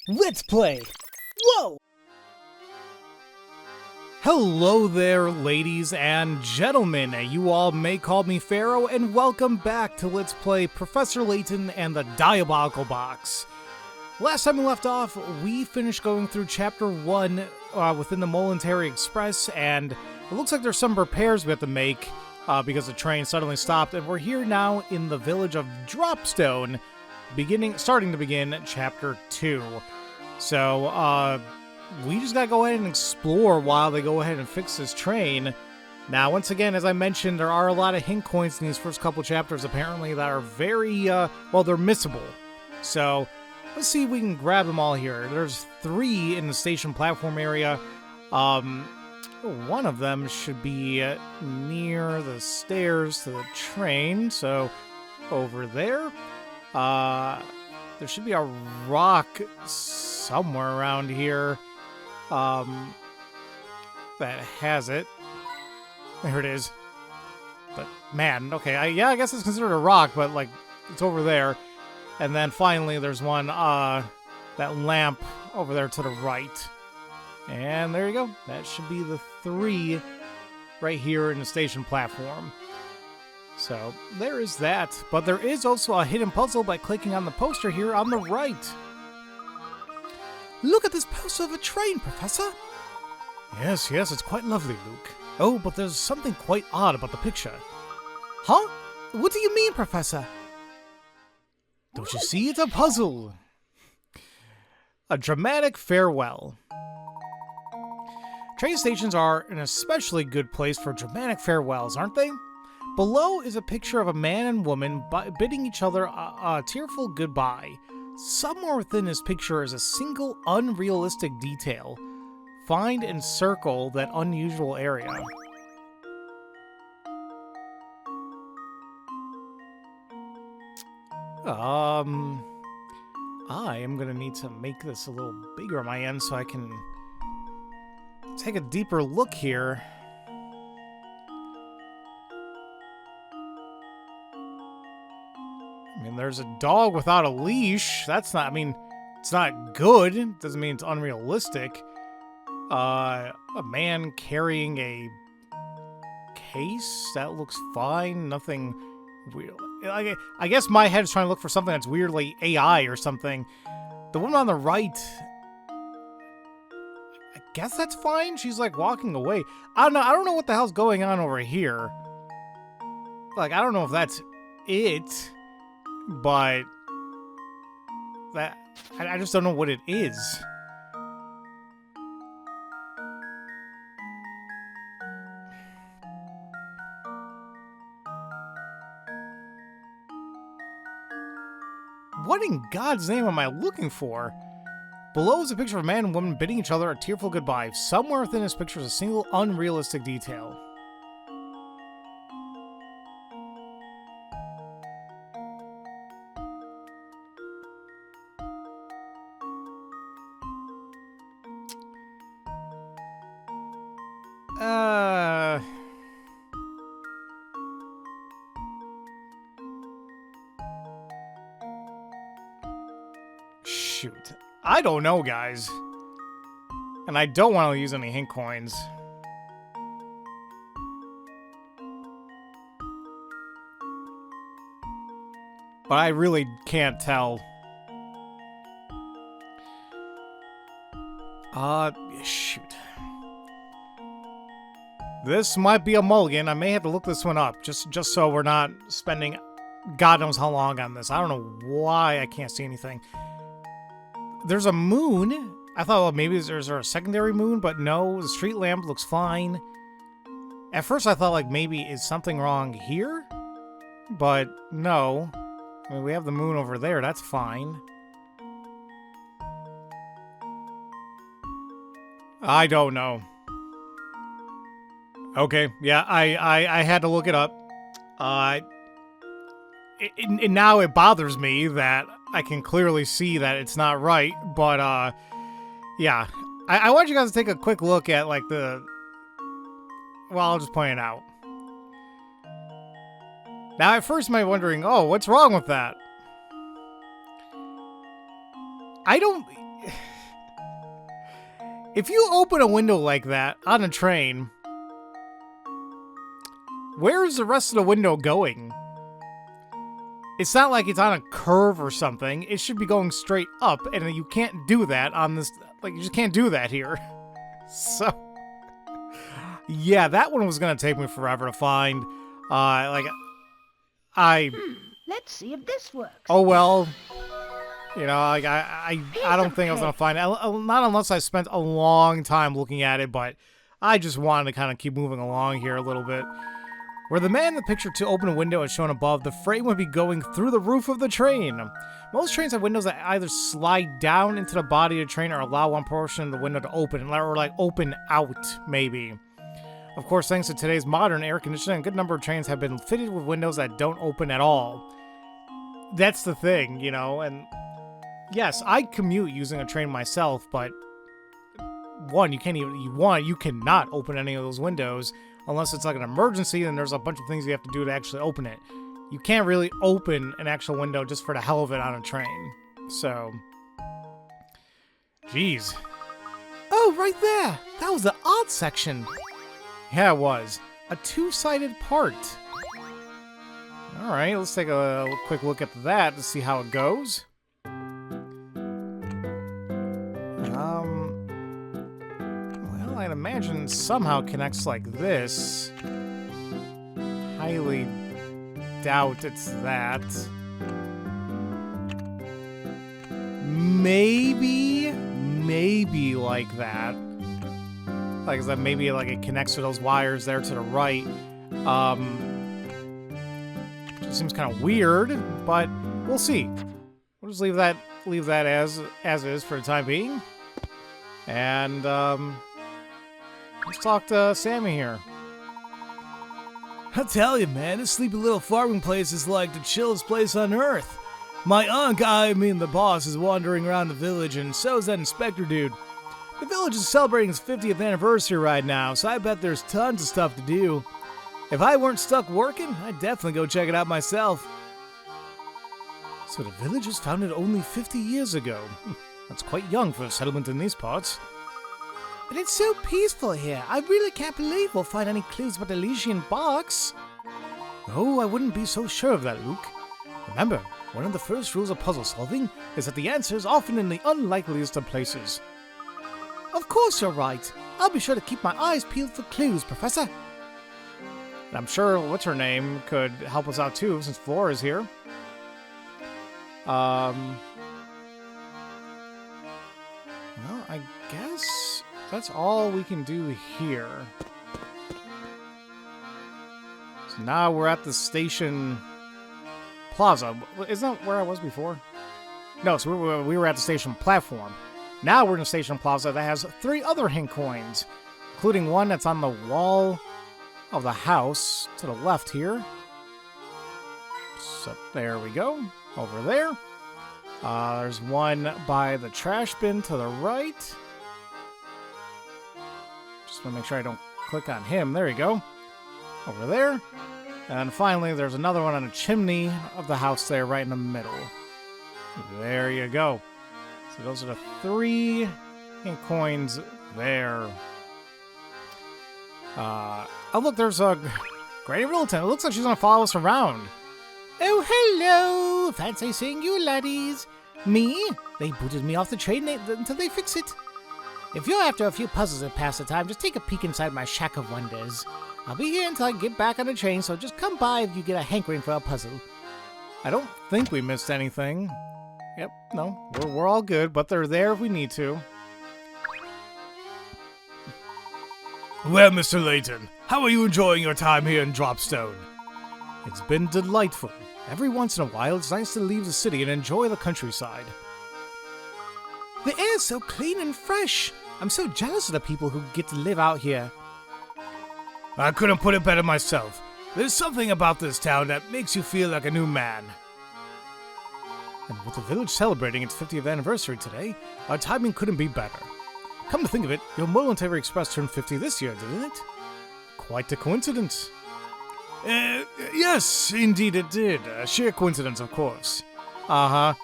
Let's play! Whoa! Hello there, ladies and gentlemen. You all may call me Pharaoh, and welcome back to Let's Play Professor Layton and the Diabolical Box. Last time we left off, we finished going through Chapter 1 within the Molentary Express, and it looks like there's some repairs we have to make because the train suddenly stopped, and we're here now in the village of Dropstone, starting to begin Chapter 2. So, we just gotta go ahead and explore while they go ahead and fix this train. Now, once again, as I mentioned, there are a lot of hint coins in these first couple chapters, apparently, that are very, well, they're missable. So, let's see if we can grab them all here. There's 3 in the station platform area. One of them should be near the stairs to the train, so over there. There should be a rock somewhere around here that has it. There it is. But man, okay, I guess it's considered a rock, but like it's over there. And then finally there's one, that lamp over there to the right. And there you go. That should be the 3 right here in the station platform. So there is that. But there is also a hidden puzzle by clicking on the poster here on the right. Look at this poster of a train, Professor. Yes, it's quite lovely, Luke. Oh, but there's something quite odd about the picture. Huh? What do you mean, Professor? Don't you see? It's a puzzle. A dramatic farewell. Train stations are an especially good place for dramatic farewells, aren't they? Below is a picture of a man and woman bidding each other a tearful goodbye. Somewhere within this picture is a single unrealistic detail. Find and circle that unusual area. I am gonna need to make this a little bigger on my end so I can take a deeper look here. I mean, there's a dog without a leash. That's not, I mean, it's not good. It doesn't mean it's unrealistic. A man carrying a case. That looks fine. Nothing weird. I guess my head is trying to look for something that's weirdly AI or something. The woman on the right, I guess that's fine. She's like walking away. I don't know. I don't know what the hell's going on over here. Like, I don't know if that's it. But that I just don't know what it is. What in God's name am I looking for? Below is a picture of a man and woman bidding each other a tearful goodbye. Somewhere within this picture is a single unrealistic detail. Shoot. I don't know, guys. And I don't want to use any hint coins. But I really can't tell. Shoot. This might be a mulligan. I may have to look this one up, just so we're not spending God knows how long on this. I don't know why I can't see anything. There's a moon. I thought, well, maybe there's a secondary moon, but no, the street lamp looks fine. At first I thought, like, maybe is something wrong here? But no. I mean, we have the moon over there, that's fine. I don't know. Okay, yeah, I had to look it up. And now it bothers me that I can clearly see that it's not right, but, yeah. I want you guys to take a quick look at, like, well, I'll just point it out. Now, at first you might be wondering, oh, what's wrong with that? I don't... If you open a window like that on a train, where is the rest of the window going? It's not like it's on a curve or something. It should be going straight up, and you can't do that on this... Like, you just can't do that here. So... Yeah, that one was gonna take me forever to find. Let's see if this works. Oh, well... You know, like, I don't think I was going to find it. Not unless I spent a long time looking at it, but I just wanted to kind of keep moving along here a little bit. Were the man in the picture to open a window as shown above, the frame would be going through the roof of the train. Most trains have windows that either slide down into the body of the train or allow one portion of the window to open, or like open out, maybe. Of course, thanks to today's modern air conditioning, a good number of trains have been fitted with windows that don't open at all. That's the thing, you know, and... Yes, I commute using a train myself, but one, you cannot open any of those windows unless it's like an emergency and there's a bunch of things you have to do to actually open it. You can't really open an actual window just for the hell of it on a train. So, jeez. Oh, right there! That was the odd section. Yeah, it was. A two-sided part. Alright, let's take a quick look at that to see how it goes. Well, I'd imagine somehow connects like this. Highly doubt it's that. Maybe like that. Like, is that maybe like it connects to those wires there to the right. Just seems kind of weird, but we'll see. We'll just leave that as is for the time being. And let's talk to Sammy here. I tell you, man, this sleepy little farming place is like the chillest place on earth. My the boss, is wandering around the village, and so is that inspector dude. The village is celebrating its 50th anniversary right now, so I bet there's tons of stuff to do. If I weren't stuck working, I'd definitely go check it out myself. So the village was founded only 50 years ago. That's quite young for a settlement in these parts. And it's so peaceful here. I really can't believe we'll find any clues about the Elysian Box. Oh, I wouldn't be so sure of that, Luke. Remember, one of the first rules of puzzle solving is that the answer is often in the unlikeliest of places. Of course you're right. I'll be sure to keep my eyes peeled for clues, Professor. And I'm sure what's-her-name could help us out too, since Flora's here. Well, I guess that's all we can do here. So now we're at the station plaza. Isn't that where I was before? No, so we were at the station platform. Now we're in the station plaza that has 3 other hint coins, including one that's on the wall of the house to the left here. So there we go. Over there. There's one by the trash bin to the right. Just want to make sure I don't click on him. There you go. Over there. And finally, there's another one on the chimney of the house there, right in the middle. There you go. So those are the 3 ink coins there. Oh, look, there's a Granny Riddleton. It looks like she's going to follow us around. Oh, hello! Fancy seeing you, laddies. Me? They booted me off the train until they fix it. If you're after a few puzzles to pass the time, just take a peek inside my shack of wonders. I'll be here until I get back on the train, so just come by if you get a hankering for a puzzle. I don't think we missed anything. Yep, no, we're all good, but they're there if we need to. Well, Mr. Layton, how are you enjoying your time here in Dropstone? It's been delightful. Every once in a while, it's nice to leave the city and enjoy the countryside. The air's so clean and fresh. I'm so jealous of the people who get to live out here. I couldn't put it better myself. There's something about this town that makes you feel like a new man. And with the village celebrating its 50th anniversary today, our timing couldn't be better. Come to think of it, your Molentary Express turned 50 this year, didn't it? Quite a coincidence. Yes, indeed it did. A sheer coincidence, of course. Uh-huh.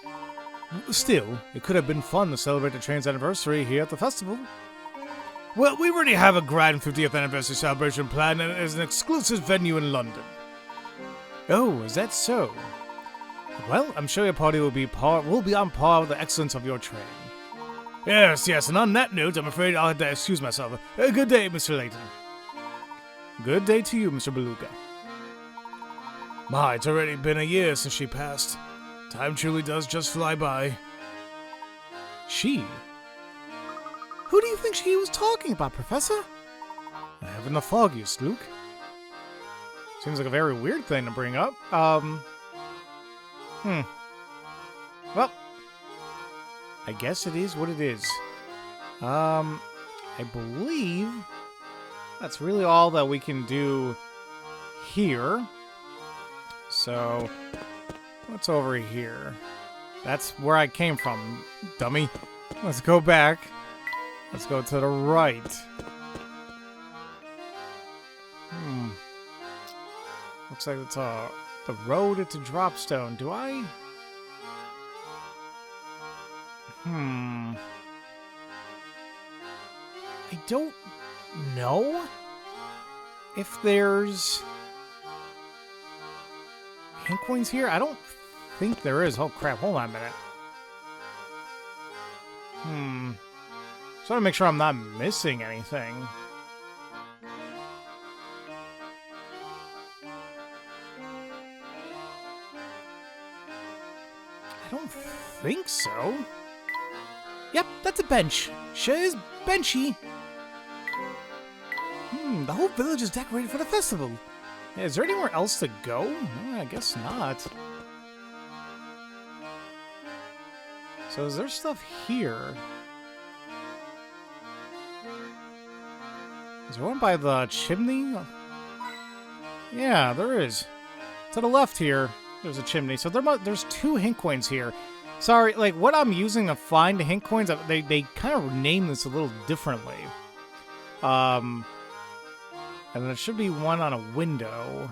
Still, it could have been fun to celebrate the train's anniversary here at the festival. Well, we already have a grand 50th anniversary celebration planned as an exclusive venue in London. Oh, is that so? Well, I'm sure your party will be on par with the excellence of your train. Yes, and on that note, I'm afraid I'll have to excuse myself. Good day, Mr. Layton. Good day to you, Mr. Beluga. My, it's already been a year since she passed. Time truly does just fly by. She? Who do you think she was talking about, Professor? I haven't the foggiest, Luke. Seems like a very weird thing to bring up. Well, I guess it is what it is. I believe that's really all that we can do here. So, what's over here? That's where I came from, dummy. Let's go back. Let's go to the right. Looks like it's the road to Dropstone. Do I? I don't know if there's hint coins here. I don't think there is. Oh crap, hold on a minute. Just want to make sure I'm not missing anything. I don't think so. Yep, that's a bench. Sure is benchy. The whole village is decorated for the festival. Yeah, is there anywhere else to go? No, I guess not. So is there stuff here? Is there one by the chimney? Yeah, there is. To the left here, there's a chimney. So there's 2 hint coins here. Sorry, like what I'm using to find the hint coins, they kind of name this a little differently. And there should be one on a window.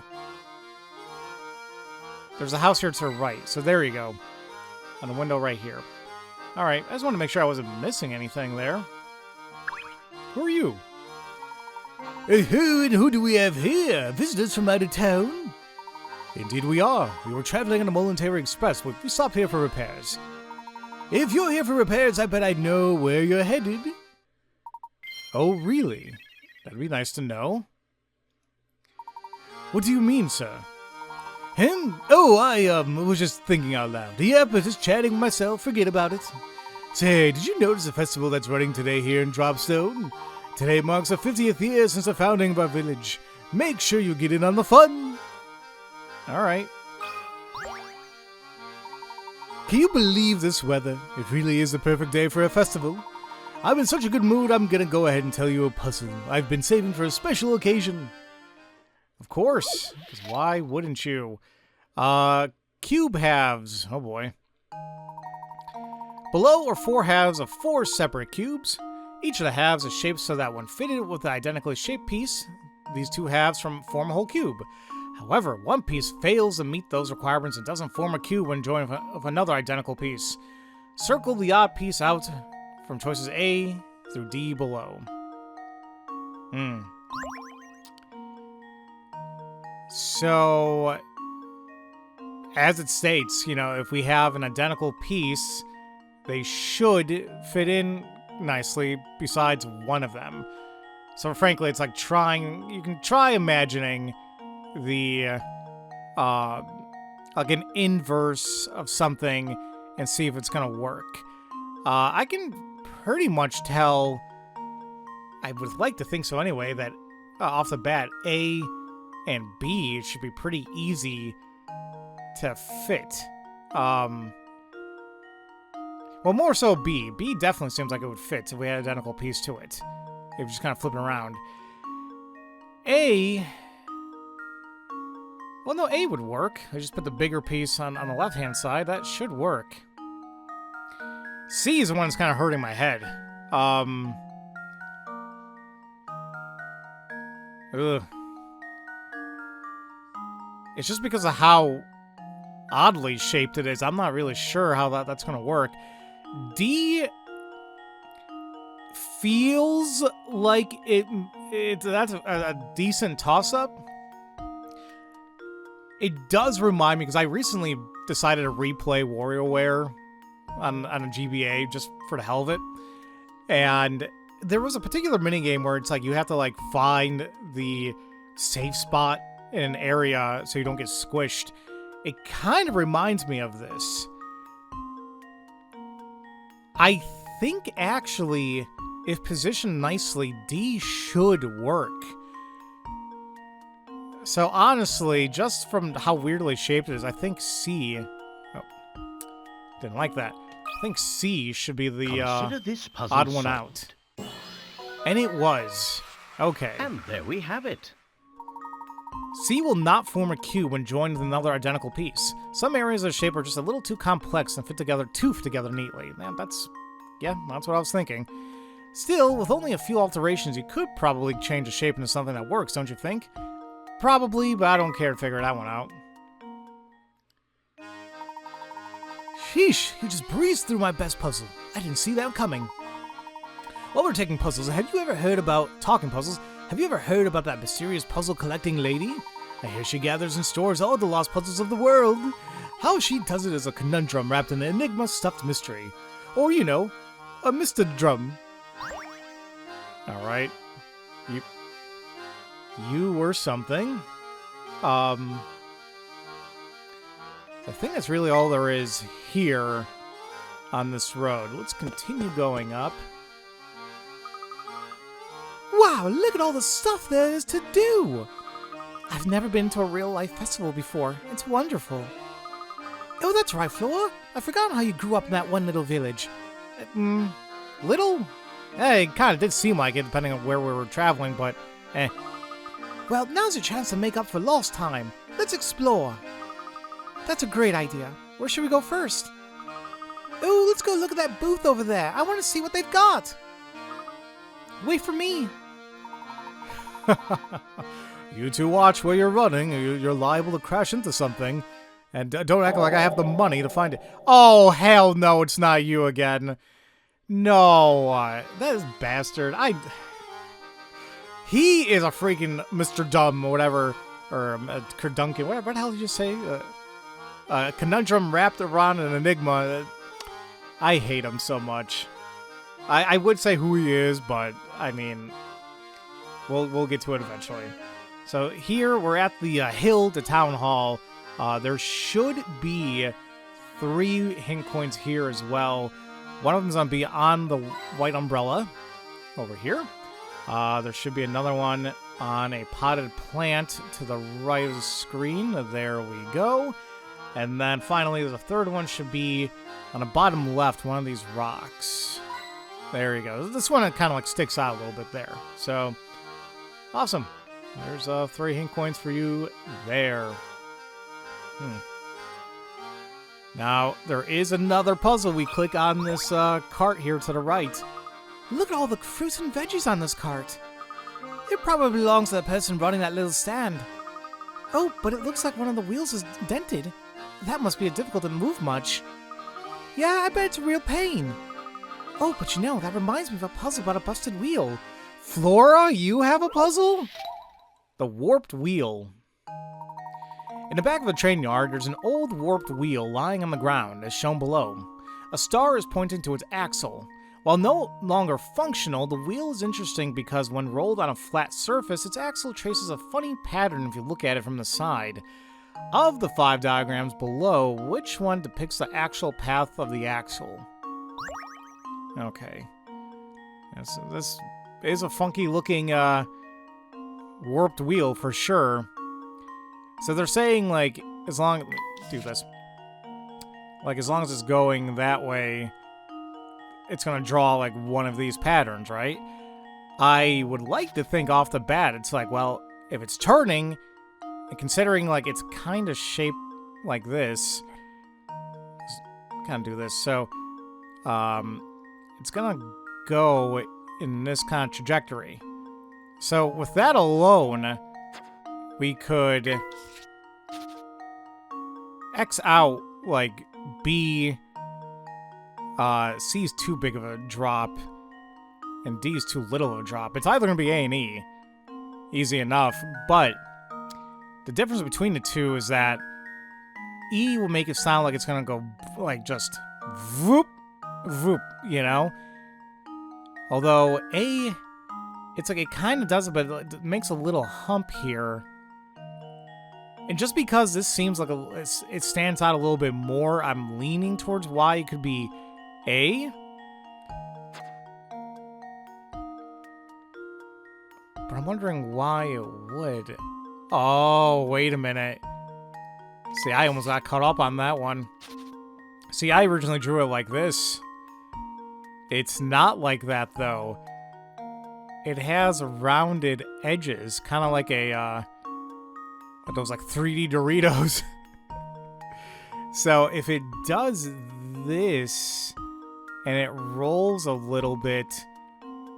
There's a house here to the right. So there you go. On a window right here. Alright, I just want to make sure I wasn't missing anything there. Who are you? And who do we have here? Visitors from out of town? Indeed we are. We were traveling on the Molentary Express. We stopped here for repairs. If you're here for repairs, I bet I know where you're headed. Oh, really? That'd be nice to know. What do you mean, sir? Oh, I was just thinking out loud. Yep, just chatting with myself. Forget about it. Say, did you notice the festival that's running today here in Dropstone? Today marks the 50th year since the founding of our village. Make sure you get in on the fun. Alright. Can you believe this weather? It really is the perfect day for a festival. I'm in such a good mood, I'm gonna go ahead and tell you a puzzle I've been saving for a special occasion. Of course, because why wouldn't you? Cube halves. Oh boy. Below are 4 halves of 4 separate cubes. Each of the halves is shaped so that when fitted with an identically shaped piece, these 2 halves form a whole cube. However, one piece fails to meet those requirements and doesn't form a cube when joined with another identical piece. Circle the odd piece out from choices A through D below. So, as it states, you know, if we have an identical piece, they should fit in nicely besides one of them. So frankly, it's like you can try imagining the, like an inverse of something and see if it's gonna work. I can pretty much tell, I would like to think so anyway, that off the bat, A and B should be pretty easy to fit. Well, more so B. B definitely seems like it would fit if we had an identical piece to it. If you're just kind of flipping around. A... Well, no, A would work. I just put the bigger piece on the left-hand side. That should work. C is the one that's kind of hurting my head. Ugh. It's just because of how oddly shaped it is. I'm not really sure how that's going to work. D feels like that's a decent toss-up. It does remind me, because I recently decided to replay WarioWare on a GBA just for the hell of it. And there was a particular minigame where it's like you have to like find the safe spot in an area so you don't get squished. It kind of reminds me of this. I think actually, if positioned nicely, D should work. So honestly, just from how weirdly shaped it is, I think C... Oh, didn't like that. I think C should be the odd one out. And it was. Okay. And there we have it. C will not form a cube when joined with another identical piece. Some areas of the shape are just a little too complex and fit together neatly. Man, that's what I was thinking. Still, with only a few alterations, you could probably change the shape into something that works, don't you think? Probably, but I don't care to figure that one out. Sheesh, you just breezed through my best puzzle. I didn't see that coming. While we're taking puzzles, have you ever heard about that mysterious puzzle collecting lady? I hear she gathers and stores all the lost puzzles of the world. How she does it is a conundrum wrapped in an enigma stuffed mystery. Or, you know, a Mr. Drum. Alright. You were something. I think that's really all there is here on this road. Let's continue going up. Wow, look at all the stuff there is to do! I've never been to a real-life festival before. It's wonderful. Oh, that's right, Flora. I forgot how you grew up in that one little village. Little? It kind of did seem like it, depending on where we were traveling, but Well, now's your chance to make up for lost time. Let's explore. That's a great idea. Where should we go first? Oh, let's go look at that booth over there. I want to see what they've got. Wait for me. You two watch where you're running. You're liable to crash into something. And don't act like I have the money to find it. Oh, hell no, it's not you again. No, that is bastard. He is a freaking Mr. Dumb or whatever, or Curduncan, what the hell did you say? Conundrum wrapped around an enigma. I hate him so much. I would say who he is, but I mean, we'll get to it eventually. So here we're at the hill to town hall. There should be 3 hint coins here as well. One of them's gonna be on the white umbrella over here. There should be another one on a potted plant to the right of the screen. There we go. And then finally, the third one should be on the bottom left, one of these rocks. There you go. This one kind of like sticks out a little bit there. So, awesome. There's 3 hint coins for you there. Now, there is another puzzle. We click on this cart here to the right. Look at all the fruits and veggies on this cart. It probably belongs to the person running that little stand. Oh, but it looks like one of the wheels is dented. That must be difficult to move much. Yeah, I bet it's a real pain. Oh, but you know, that reminds me of a puzzle about a busted wheel. Flora, you have a puzzle? The warped wheel. In the back of the train yard, there's an old warped wheel lying on the ground, as shown below. A star is pointing to its axle. While no longer functional, the wheel is interesting because when rolled on a flat surface, its axle traces a funny pattern if you look at it from the side. Of the 5 diagrams below, which one depicts the actual path of the axle? Okay. This is a funky looking warped wheel for sure. So they're saying, like, as long as it's going that way, it's gonna draw like one of these patterns, right? I would like to think off the bat, it's like, well, if it's turning, and considering like it's kind of shaped like this, kind of do this, so it's gonna go in this kind of trajectory. So with that alone, we could X out, like, B, C is too big of a drop, and D is too little of a drop. It's either going to be A and E. Easy enough, but the difference between the two is that E will make it sound like it's going to go, like, just vroop, vroop, you know? Although A, it's like it kind of does it, but it makes a little hump here. And just because this seems like it stands out a little bit more, I'm leaning towards why it could be A. But I'm wondering why it would. Oh, wait a minute. See, I almost got caught up on that one. See, I originally drew it like this. It's not like that, though. It has rounded edges, kind of like a, those, like, 3D Doritos. So, if it does this, and it rolls a little bit,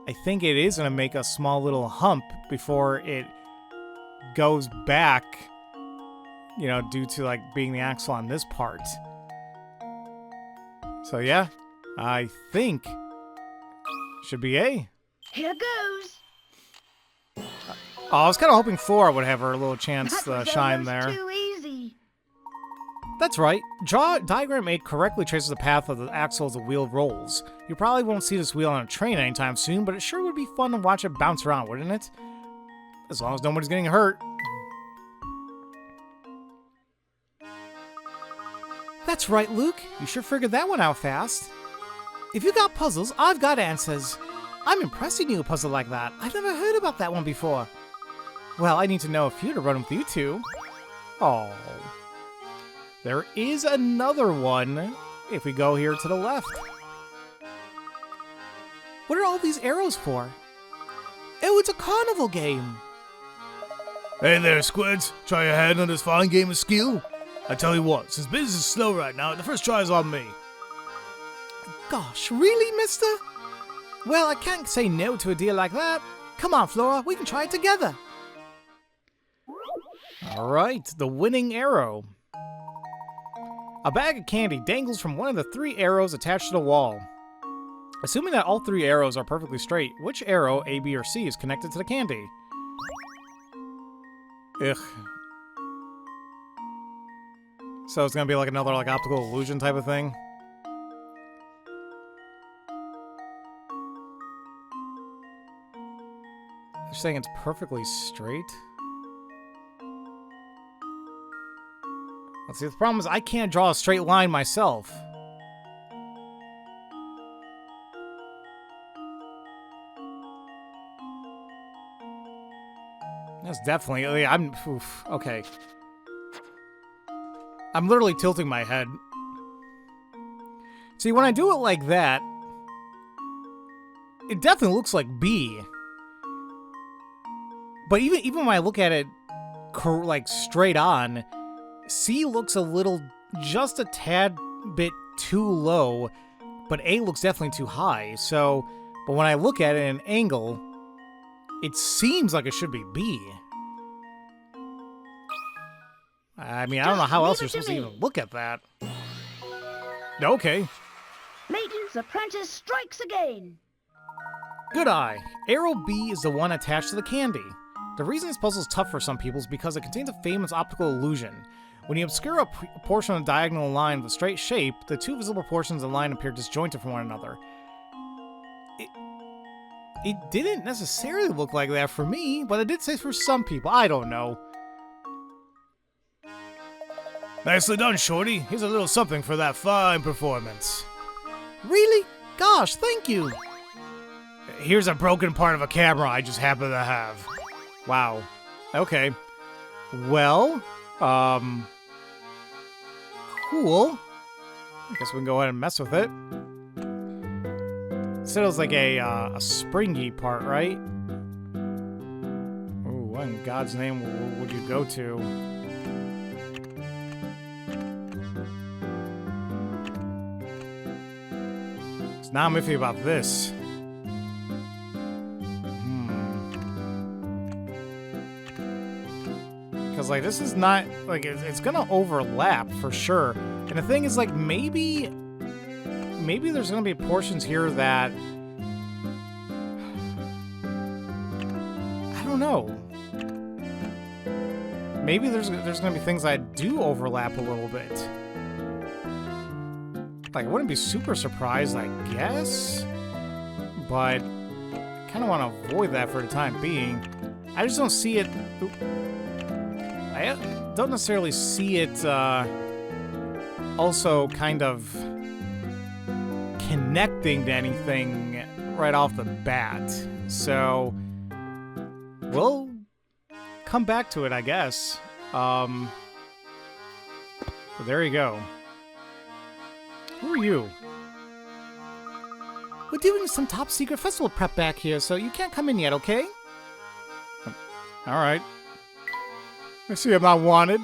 I think it is going to make a small little hump before it goes back, you know, due to, like, being the axle on this part. So, yeah, I think should be A. Here goes. Oh, I was kind of hoping Flora would have her little chance to That was shine almost there. too easy. That's right. Draw diagram 8 correctly traces the path of the axle as the wheel rolls. You probably won't see this wheel on a train anytime soon, but it sure would be fun to watch it bounce around, wouldn't it? As long as nobody's getting hurt. That's right, Luke. You sure figured that one out fast. If you got puzzles, I've got answers. I'm impressed you knew a puzzle like that. I've never heard about that one before. Well, I need to know a few to run with you two. Oh. There is another one if we go here to the left. What are all these arrows for? Oh, it's a carnival game. Hey there, squids. Try your hand on this fine game of skill. I tell you what, since business is slow right now, the first try is on me. Gosh, really, mister? Well, I can't say no to a deal like that. Come on, Flora, we can try it together. All right, the winning arrow. A bag of candy dangles from one of the 3 arrows attached to the wall. Assuming that all 3 arrows are perfectly straight, which arrow, A, B, or C, is connected to the candy? Ugh. So it's gonna be like another like optical illusion type of thing? You're saying it's perfectly straight? Let's see, the problem is I can't draw a straight line myself. That's definitely, okay. I'm literally tilting my head. See, when I do it like that, it definitely looks like B. But even when I look at it like straight on, C looks a little, just a tad bit too low, but A looks definitely too high. So, but when I look at it at an angle, it seems like it should be B. I mean, I don't know how else you're supposed to even look at that. Okay. Layton's apprentice strikes again. Good eye. Arrow B is the one attached to the candy. The reason this puzzle is tough for some people is because it contains a famous optical illusion. When you obscure a portion of the diagonal line with a straight shape, the 2 visible portions of the line appear disjointed from one another. It didn't necessarily look like that for me, but it did say for some people. I don't know. Nicely done, Shorty. Here's a little something for that fine performance. Really? Gosh, thank you. Here's a broken part of a camera I just happen to have. Wow. Okay. Well, cool. I guess we can go ahead and mess with it. Said it was like a springy part, right? Ooh, what in God's name would you go to? Now I'm iffy about this. Because because, like, this is not, like, it's gonna overlap for sure. And the thing is, like, maybe there's gonna be portions here that... I don't know. Maybe there's gonna be things that do overlap a little bit. Like, I wouldn't be super surprised, I guess. But I kind of want to avoid that for the time being. I just don't see it... I don't necessarily see it also kind of connecting to anything right off the bat. So we'll come back to it, I guess. But there you go. Who are you? We're doing some top secret festival prep back here, so you can't come in yet, okay? Alright. I see I'm not wanted.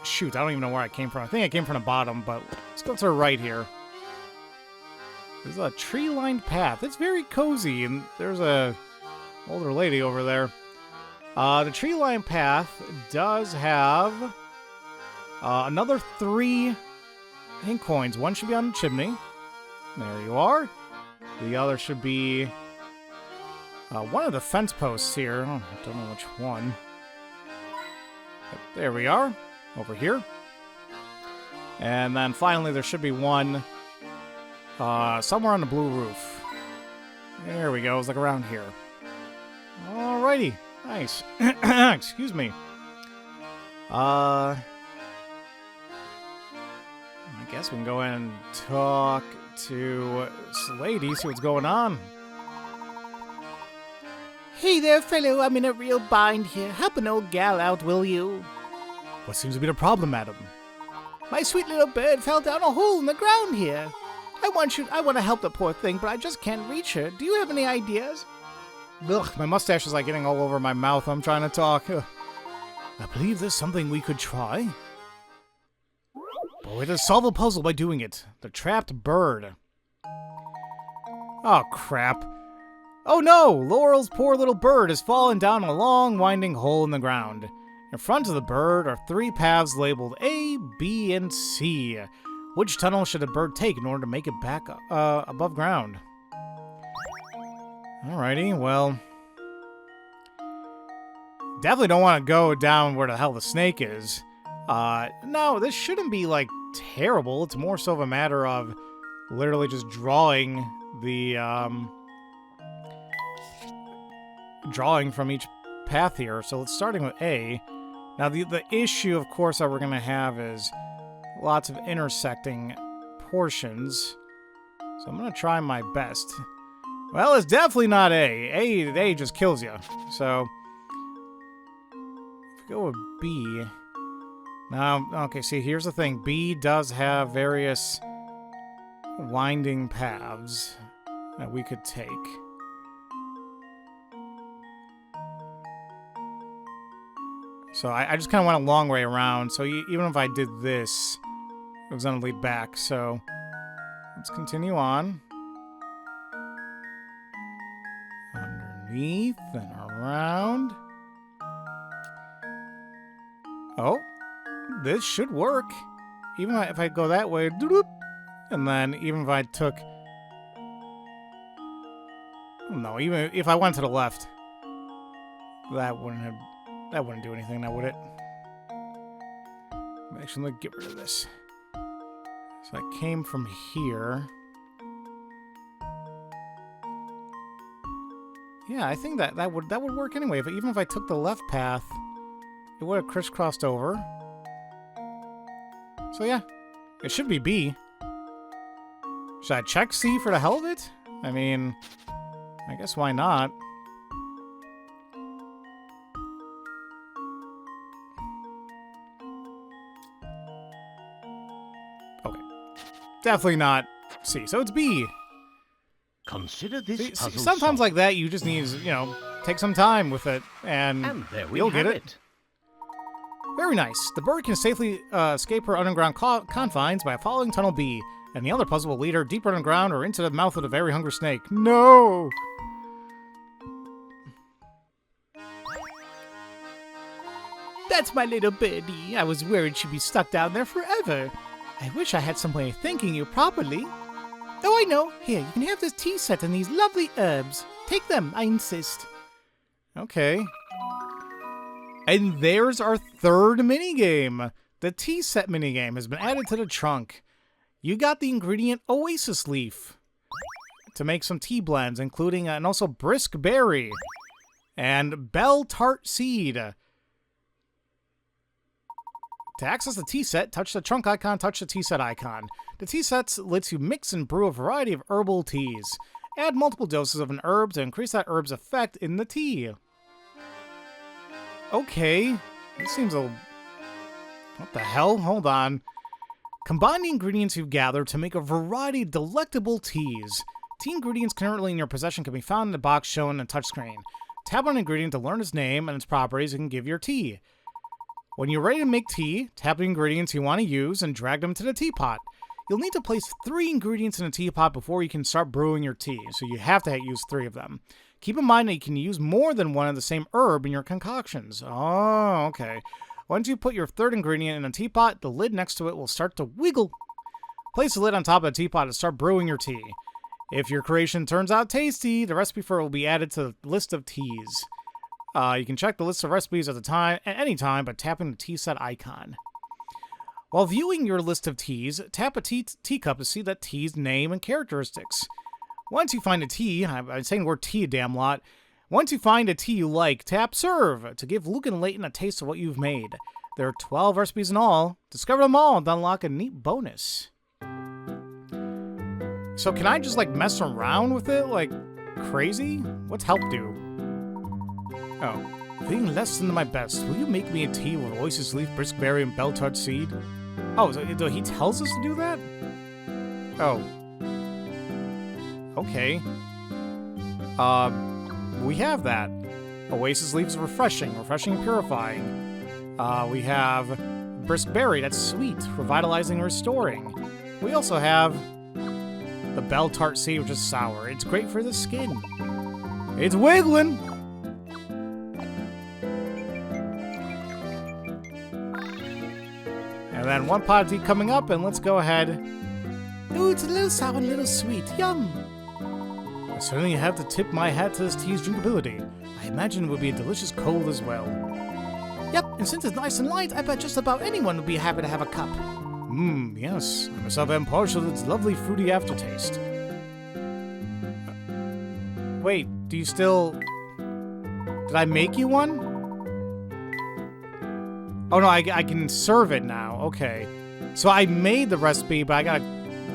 Shoot, I don't even know where I came from. I think I came from the bottom, but let's go to the right here. There's a tree-lined path. It's very cozy, and there's a older lady over there. The tree-lined path does have another 3 ink coins. One should be on the chimney. There you are. The other should be one of the fence posts here. Oh, I don't know which one. But there we are. Over here. And then finally there should be one somewhere on the blue roof. There we go. It's like around here. Alrighty. Nice. Excuse me. I guess we can go in and talk to this lady, see what's going on. Hey there, fellow. I'm in a real bind here. Help an old gal out, will you? What seems to be the problem, madam? My sweet little bird fell down a hole in the ground here. I want to help the poor thing, but I just can't reach her. Do you have any ideas? Ugh, my mustache is like getting all over my mouth. I'm trying to talk. I believe there's something we could try. But we just solve a puzzle by doing it. The trapped bird. Oh, crap. Oh no! Laurel's poor little bird has fallen down a long, winding hole in the ground. In front of the bird are 3 paths labeled A, B, and C. Which tunnel should the bird take in order to make it back above ground? Alrighty, well... Definitely don't want to go down where the hell the snake is. No, this shouldn't be, like, terrible. It's more so of a matter of literally just drawing the, drawing from each path here. So it's starting with A. Now, the issue, of course, that we're going to have is lots of intersecting portions. So I'm going to try my best. Well, it's definitely not A. A just kills you. So, if we go with B... Now, okay, see, here's the thing. B does have various winding paths that we could take. So I just kind of went a long way around. So even if I did this, it was going to lead back. So let's continue on. Underneath and around. Oh. This should work. Even if I go that way, and then even if I took... No, even if I went to the left, that wouldn't do anything now, would it? Actually, let's get rid of this. So I came from here. Yeah, I think that would work anyway. Even if I took the left path, it would have crisscrossed over. So yeah, it should be B. Should I check C for the hell of it? I mean, I guess why not? Okay. Definitely not C, so it's B. Consider this puzzle sometimes solved. like that, you just need to, take some time with it, and there we you'll have get it. Very nice. The bird can safely escape her underground confines by following Tunnel B, and the other puzzle will lead her deeper underground or into the mouth of the very hungry snake. No! That's my little birdie. I was worried she'd be stuck down there forever. I wish I had some way of thanking you properly. Oh, I know. Here, you can have this tea set and these lovely herbs. Take them, I insist. Okay. And there's our third minigame. The tea set minigame has been added to the trunk. You got the ingredient oasis leaf to make some tea blends, including and also brisk berry and bell tart seed. To access the tea set, touch the trunk icon, touch the tea set icon. The tea set lets you mix and brew a variety of herbal teas. Add multiple doses of an herb to increase that herb's effect in the tea. Okay. This seems a... What the hell? Hold on. Combine the ingredients you've gathered to make a variety of delectable teas. Tea ingredients currently in your possession can be found in the box shown on the touchscreen. Tap on an ingredient to learn its name and its properties and give your tea. When you're ready to make tea, tap the ingredients you want to use and drag them to the teapot. You'll need to place 3 ingredients in a teapot before you can start brewing your tea, so you have to use 3 of them. Keep in mind that you can use more than one of the same herb in your concoctions. Oh, okay. Once you put your 3rd ingredient in a teapot, the lid next to it will start to wiggle. Place the lid on top of the teapot to start brewing your tea. If your creation turns out tasty, the recipe for it will be added to the list of teas. You can check the list of recipes at any time by tapping the tea set icon. While viewing your list of teas, tap a teacup to see that tea's name and characteristics. Once you find a tea, I'm saying the word tea a damn lot. Once you find a tea you like, tap serve to give Luke and Layton a taste of what you've made. There are 12 recipes in all. Discover them all to unlock a neat bonus. So can I just like mess around with it like crazy? What's help do? Oh. Feeling less than my best, will you make me a tea with oasis leaf, brisk berry, and bell tart seed? Oh, so he tells us to do that? Oh. Okay. We have that. Oasis leaves refreshing and purifying. We have brisk berry, that's sweet, revitalizing and restoring. We also have the bell tart seed, which is sour. It's great for the skin. It's wiggling! And then 1 pot of tea coming up, and let's go ahead. Ooh, it's a little sour and a little sweet. Yum! I certainly have to tip my hat to this tea's drinkability. I imagine it would be a delicious cold as well. Yep, and since it's nice and light, I bet just about anyone would be happy to have a cup. Yes. I myself am partial to its lovely fruity aftertaste. Wait, do you still... Did I make you one? Oh no, I can serve it now. Okay. So I made the recipe, but I gotta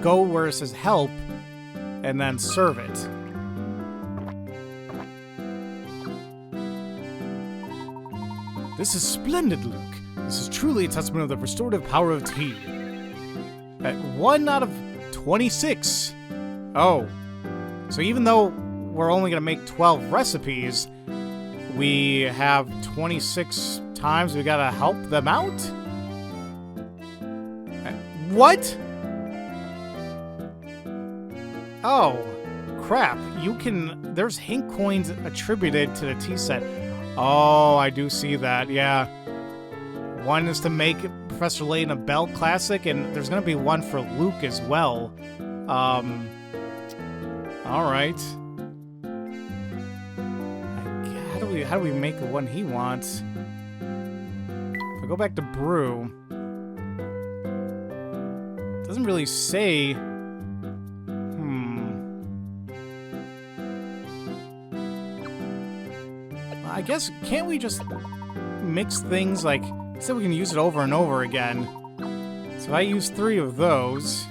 go where it says help and then serve it. This is splendid, Luke. This is truly a testament of the restorative power of tea. At 1 out of 26. Oh. So even though we're only gonna make 12 recipes, we have 26 times we gotta help them out? What? Oh, crap. You can... There's hint coins attributed to the tea set. Oh, I do see that, yeah. One is to make Professor Layton a Bell Classic, and there's gonna be one for Luke as well. Alright. How do we make the one he wants? If I go back to brew... It doesn't really say... I guess, can't we just mix things like... So we can use it over and over again. So I use 3 of those.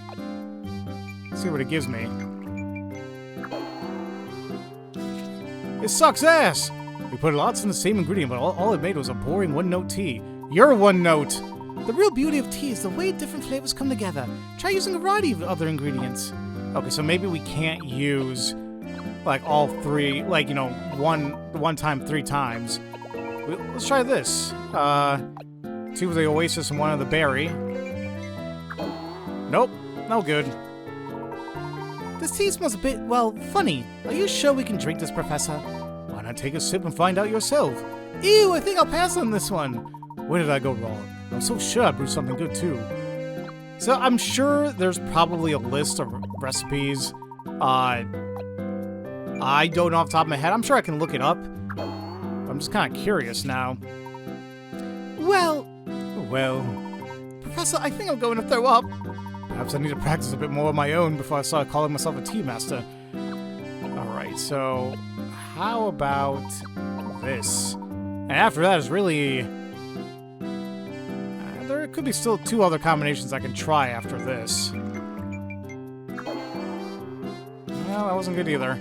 Let's see what it gives me. It sucks ass! We put lots in the same ingredient, but all it made was a boring one-note tea. You're one note! The real beauty of tea is the way different flavors come together. Try using a variety of other ingredients. Okay, so maybe we can't use, like, all 3, like, you know, one time 3 times. Let's try this. 2 of the oasis and 1 of the berry. Nope, no good. This tea smells a bit, well, funny. Are you sure we can drink this, Professor? Why not take a sip and find out yourself? Ew, I think I'll pass on this one. Where did I go wrong? I was so sure I brewed something good, too. So I'm sure there's probably a list of recipes. I don't know off the top of my head. I'm sure I can look it up. I'm just kind of curious now. Well, Professor, I think I'm going to throw up. Perhaps I need to practice a bit more on my own before I start calling myself a tea master. Alright, so how about this? And after that is really... there could be still 2 other combinations I can try after this. Well, that wasn't good either.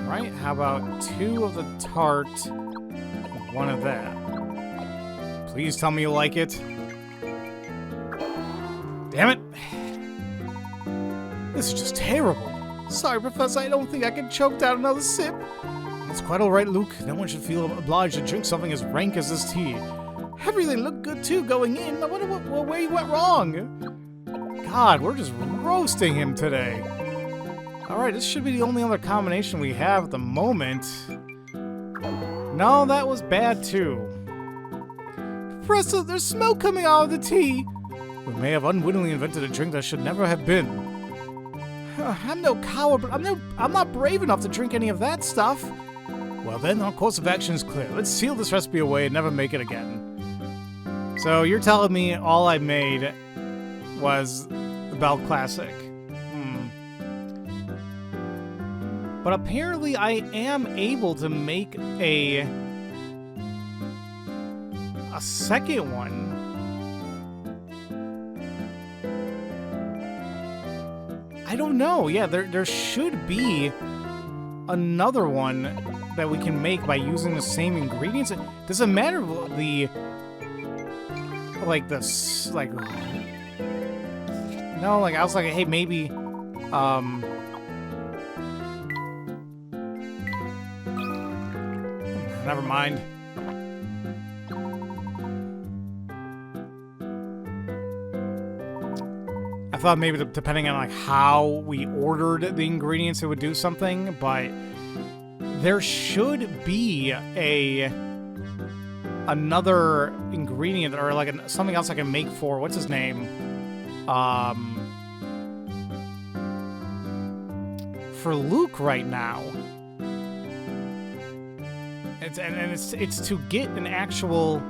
Alright, how about 2 of the tart and 1 of that? Please tell me you like it. Damn it! This is just terrible. Sorry, Professor, I don't think I can choke down another sip. It's quite alright, Luke. No one should feel obliged to drink something as rank as this tea. Everything looked good, too, going in. I wonder where you went wrong. God, we're just roasting him today. Alright, this should be the only other combination we have at the moment. No, that was bad, too. Professor, there's smoke coming out of the tea. We may have unwittingly invented a drink that should never have been. I'm no coward, but I'm not brave enough to drink any of that stuff. Well then, our course of action is clear. Let's seal this recipe away and never make it again. So you're telling me all I made was the Bell Classic. But apparently I am able to make a second one. I don't know. Yeah, there should be another one that we can make by using the same ingredients. It doesn't matter the no, like I was like, hey, maybe never mind. I thought maybe depending on like how we ordered the ingredients, it would do something, but there should be another ingredient or like something else I can make for what's his name, for Luke right now. It's to get an actual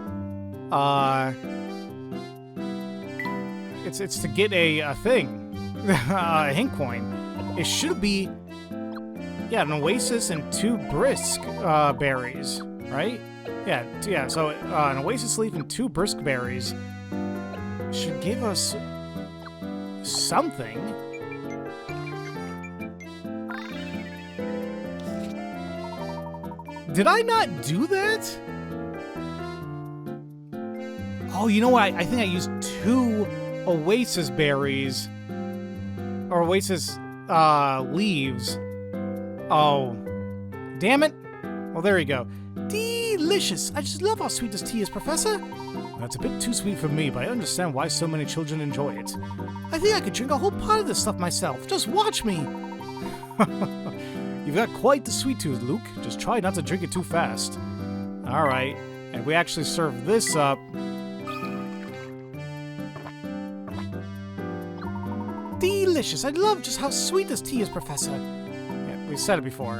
it's to get a thing, a hint coin. It should be, yeah, an oasis and 2 brisk berries, right? Yeah. So an oasis leaf and 2 brisk berries should give us something. Did I not do that? Oh, you know what? I think I used 2 oasis berries or oasis leaves. Oh, damn it. Well, there you go. Delicious. I just love how sweet this tea is, Professor. That's a bit too sweet for me, but I understand why so many children enjoy it. I think I could drink a whole pot of this stuff myself. Just watch me. You've got quite the sweet tooth, Luke. Just try not to drink it too fast. Alright, and we actually serve this up. Delicious. I love just how sweet this tea is, Professor. Yeah, we said it before.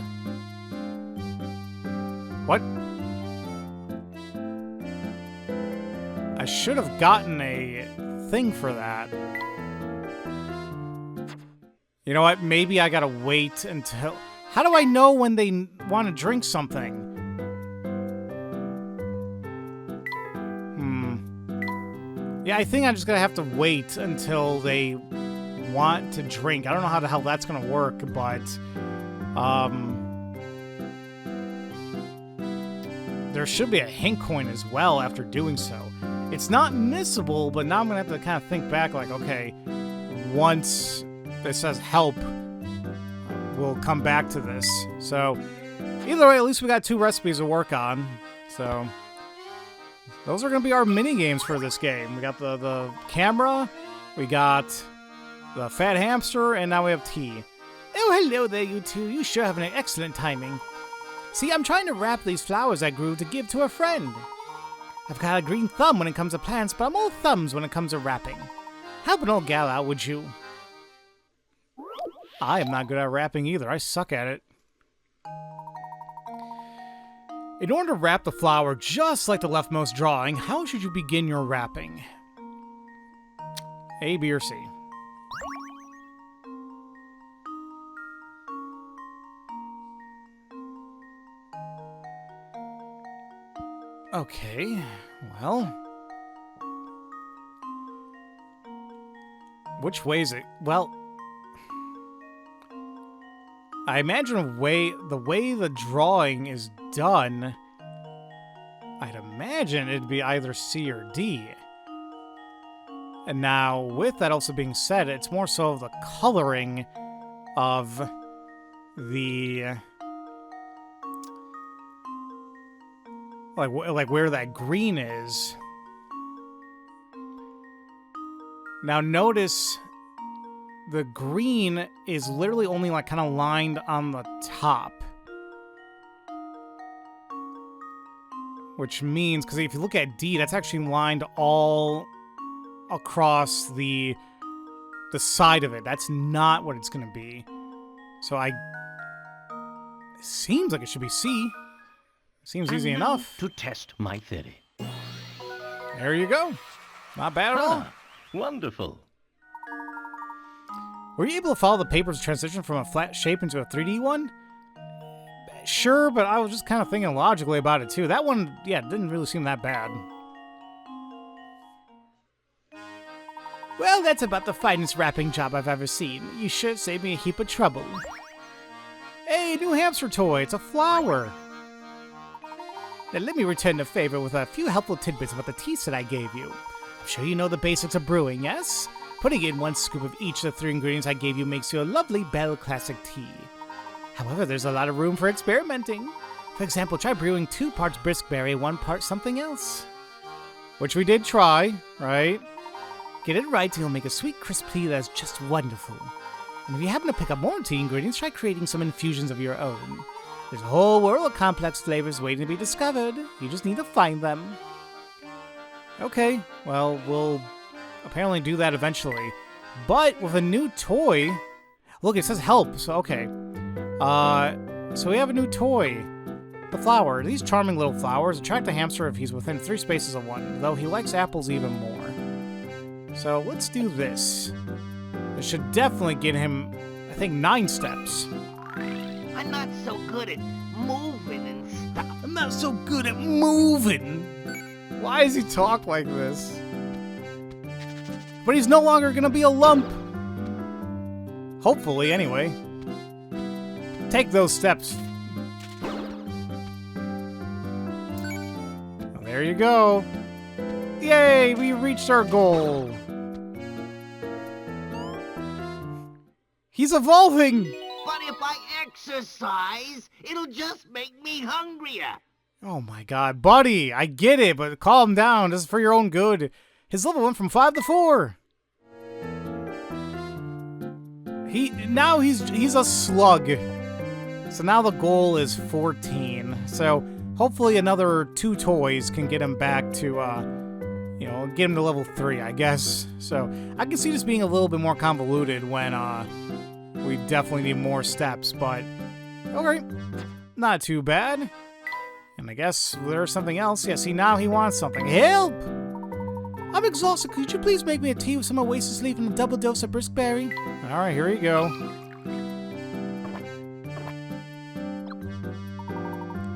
What? I should have gotten a thing for that. You know what? Maybe I gotta wait until... How do I know when they want to drink something? Yeah, I think I'm just gonna have to wait until they want to drink. I don't know how the hell that's gonna work, but there should be a hint coin as well after doing so. It's not missable, but now I'm gonna have to kind of think back, like, okay, once it says help, we'll come back to this. So either way, at least we got 2 recipes to work on. So those are going to be our mini games for this game. We got the camera, we got the fat hamster, and now we have tea. Oh, hello there, you two. You sure have an excellent timing. See, I'm trying to wrap these flowers I grew to give to a friend. I've got a green thumb when it comes to plants, but I'm all thumbs when it comes to wrapping. Help an old gal out, would you? I am not good at wrapping either. I suck at it. In order to wrap the flower just like the leftmost drawing, how should you begin your wrapping? A, B, or C? Okay, well... Which way is it? Well... I imagine the way the drawing is done, I'd imagine it'd be either C or D. And now, with that also being said, it's more so the coloring of the... Like where that green is. Now notice the green is literally only like kind of lined on the top. Which means, because if you look at D, that's actually lined all across the side of it. That's not what it's going to be. So it seems like it should be C. Seems easy enough. To test my theory. There you go. Not bad at all. Wonderful. Were you able to follow the paper's transition from a flat shape into a 3D one? Sure, but I was just kind of thinking logically about it too. That one, yeah, didn't really seem that bad. Well, that's about the finest wrapping job I've ever seen. You sure saved me a heap of trouble. Hey, new hamster toy. It's a flower. Now let me return the favor with a few helpful tidbits about the tea set I gave you. I'm sure you know the basics of brewing, yes? Putting in 1 scoop of each of the 3 ingredients I gave you makes you a lovely Belle Classic tea. However, there's a lot of room for experimenting. For example, try brewing 2 parts briskberry, 1 part something else. Which we did try, right? Get it right and you'll make a sweet, crisp tea that's just wonderful. And if you happen to pick up more tea ingredients, try creating some infusions of your own. There's a whole world of complex flavors waiting to be discovered. You just need to find them. Okay, well, we'll apparently do that eventually. But with a new toy... Look, it says help, so okay. So we have a new toy. The flower. These charming little flowers attract a hamster if he's within 3 spaces of one, though he likes apples even more. So let's do this. This should definitely get him, I think, 9 steps. I'm not so good at moving and stuff. I'm not so good at moving. Why does he talk like this? But he's no longer gonna be a lump. Hopefully, anyway. Take those steps. Well, there you go. Yay, we reached our goal. He's evolving. But if I exercise, it'll just make me hungrier. Oh my god, buddy, I get it, but calm down. This is for your own good. His level went from 5 to 4. Now he's a slug. So now the goal is 14. So hopefully another 2 toys can get him back to, get him to level 3, I guess. So I can see this being a little bit more convoluted when, we definitely need more steps, but okay, not too bad. And I guess there's something else. Yeah, see, now he wants something. Help! I'm exhausted. Could you please make me a tea with some oasis leaf and a double dose of briskberry? All right, here you go.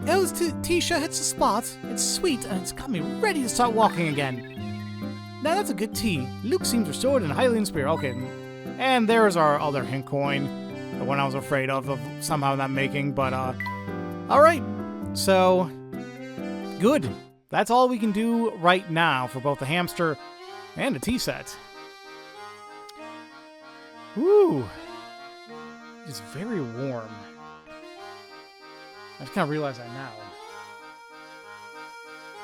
Elle's tea sure hits the spot. It's sweet and it's got me ready to start walking again. Now that's a good tea. Luke seems restored and highly inspired. Okay, and there's our other hint coin. The one I was afraid of somehow not making, but all right. So, good. That's all we can do right now for both the hamster and the tea set. Woo! It's very warm. I just kind of realized that now.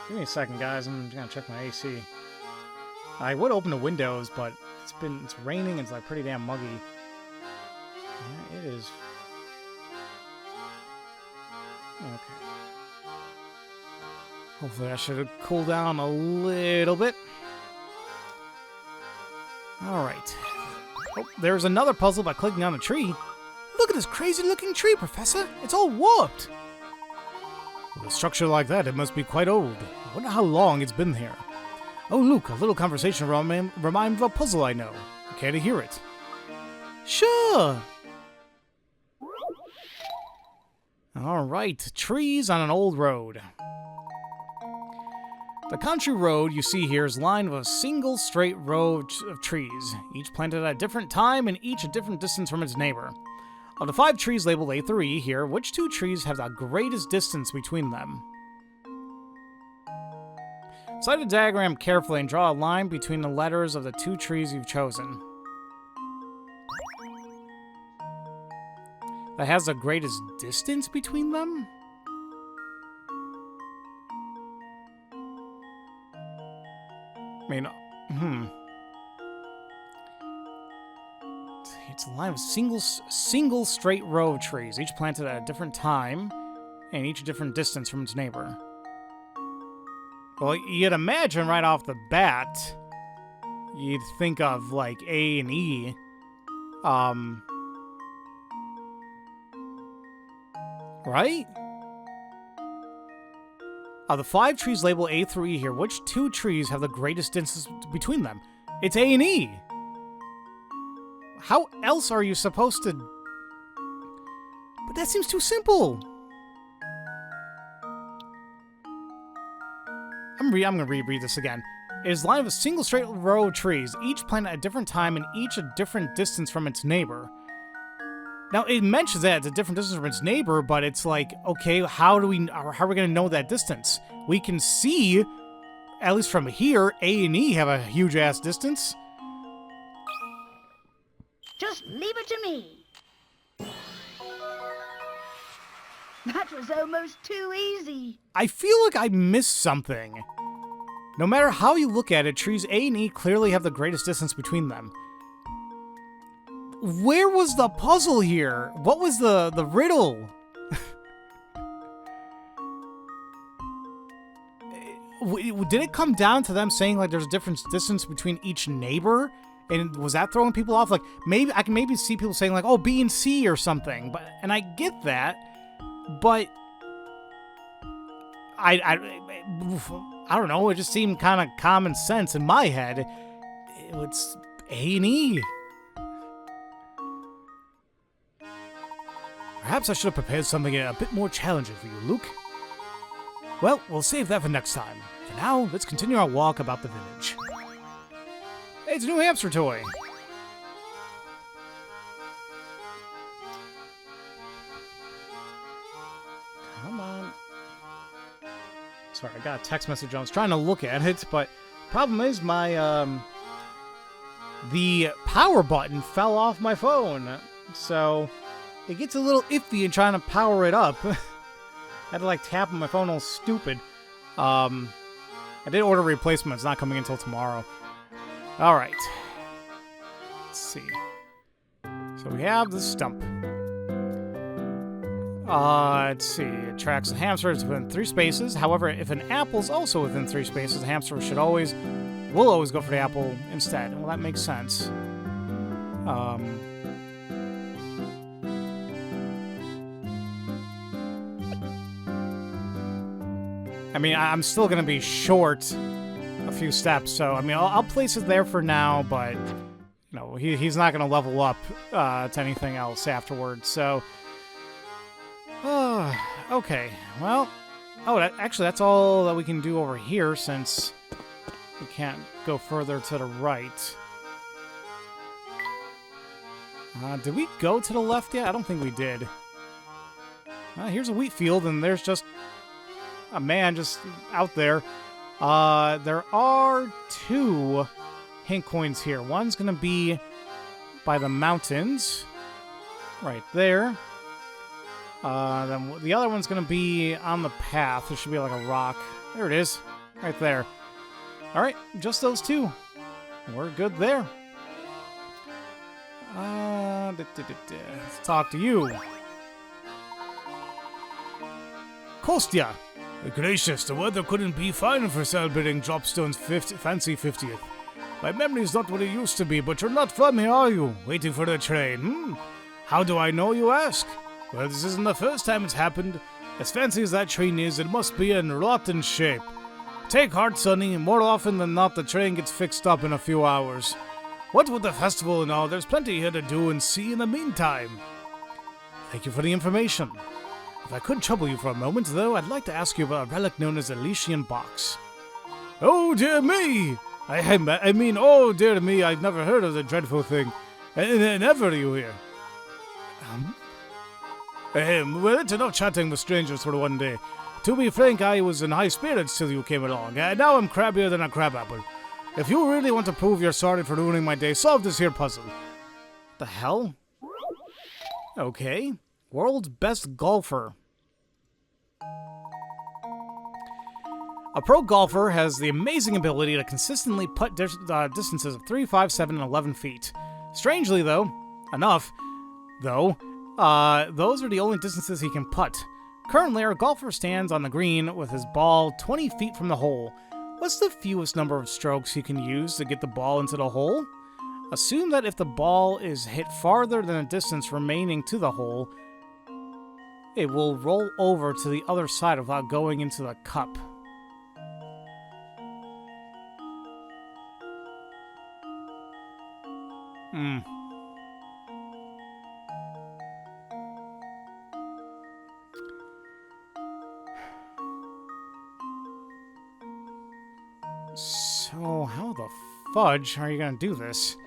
Give me a second, guys. I'm gonna check my AC. I would open the windows, but it's raining and it's like pretty damn muggy. Yeah, it is. Okay. Hopefully I should cool down a little bit. Alright. Oh, there's another puzzle by clicking on a tree. Look at this crazy-looking tree, Professor. It's all warped. With a structure like that, it must be quite old. I wonder how long it's been here. Oh, Luke, a little conversation remind me of a puzzle I know. Care to hear it? Sure. Alright, trees on an old road. The country road you see here is lined with a single straight row of trees, each planted at a different time and each a different distance from its neighbor. Of the 5 trees labeled A through E here, which 2 trees have the greatest distance between them? Cite the diagram carefully and draw a line between the letters of the 2 trees you've chosen. That has the greatest distance between them? I mean, It's a line of single straight row of trees, each planted at a different time, and each a different distance from its neighbor. Well, you'd imagine right off the bat, you'd think of, like, A and E. Right? Of the 5 trees labeled A through E here, which 2 trees have the greatest distance between them? It's A and E. How else are you supposed to... But that seems too simple. I'm going to reread this again. It is a line of a single straight row of trees, each planted at a different time and each a different distance from its neighbor. Now, it mentions that it's a different distance from its neighbor, but it's like, okay, how are we going to know that distance? We can see, at least from here, A and E have a huge-ass distance. Just leave it to me. That was almost too easy. I feel like I missed something. No matter how you look at it, trees A and E clearly have the greatest distance between them. Where was the puzzle here? What was the riddle? Did it come down to them saying like there's a different distance between each neighbor? And was that throwing people off? Like maybe I can see people saying like, oh, B and C or something. And I get that, but I don't know. It just seemed kind of common sense in my head. It's A and E. Perhaps I should have prepared something a bit more challenging for you, Luke. Well, we'll save that for next time. For now, let's continue our walk about the village. Hey, it's a new hamster toy. Come on. Sorry, I got a text message. I was trying to look at it, but problem is my, the power button fell off my phone. So it gets a little iffy in trying to power it up. I had to like tap on my phone all stupid. I did order a replacement. It's not coming until tomorrow. Alright. Let's see. So we have the stump. Let's see. It tracks the hamster. It's within 3 spaces. However, if an apple's also within 3 spaces, the hamster will always go for the apple instead. Well, that makes sense. I mean, I'm still going to be short a few steps, so, I mean, I'll place it there for now, but, you know, he's not going to level up to anything else afterwards, so... okay, well... Oh, actually, that's all that we can do over here, since we can't go further to the right. Did we go to the left yet? I don't think we did. Here's a wheat field, and there's just a man just out there. There are 2 hint coins here. One's going to be by the mountains, right there. Then the other one's going to be on the path. There should be like a rock. There it is, right there. All right, just those 2. We're good there. Let's talk to you. Kostya. Gracious, the weather couldn't be finer for celebrating Dropstone's fancy 50th. My memory's not what it used to be, but you're not from here, are you? Waiting for the train, How do I know, you ask? Well, this isn't the first time it's happened. As fancy as that train is, it must be in rotten shape. Take heart, Sonny. More often than not, the train gets fixed up in a few hours. What with the festival and all, there's plenty here to do and see in the meantime. Thank you for the information. If I could trouble you for a moment, though, I'd like to ask you about a relic known as Elysian Box. Oh, dear me! I mean, oh, dear me, I've never heard of the dreadful thing. Never, you hear? Well, it's enough chatting with strangers for one day. To be frank, I was in high spirits till you came along, and now I'm crabbier than a crabapple. If you really want to prove you're sorry for ruining my day, solve this here puzzle. The hell? Okay. World's best golfer. A pro golfer has the amazing ability to consistently putt distances of 3, 5, 7, and 11 feet. Strangely, those are the only distances he can putt. Currently, our golfer stands on the green with his ball 20 feet from the hole. What's the fewest number of strokes he can use to get the ball into the hole? Assume that if the ball is hit farther than the distance remaining to the hole, it will roll over to the other side without going into the cup. So, how the fudge are you gonna do this?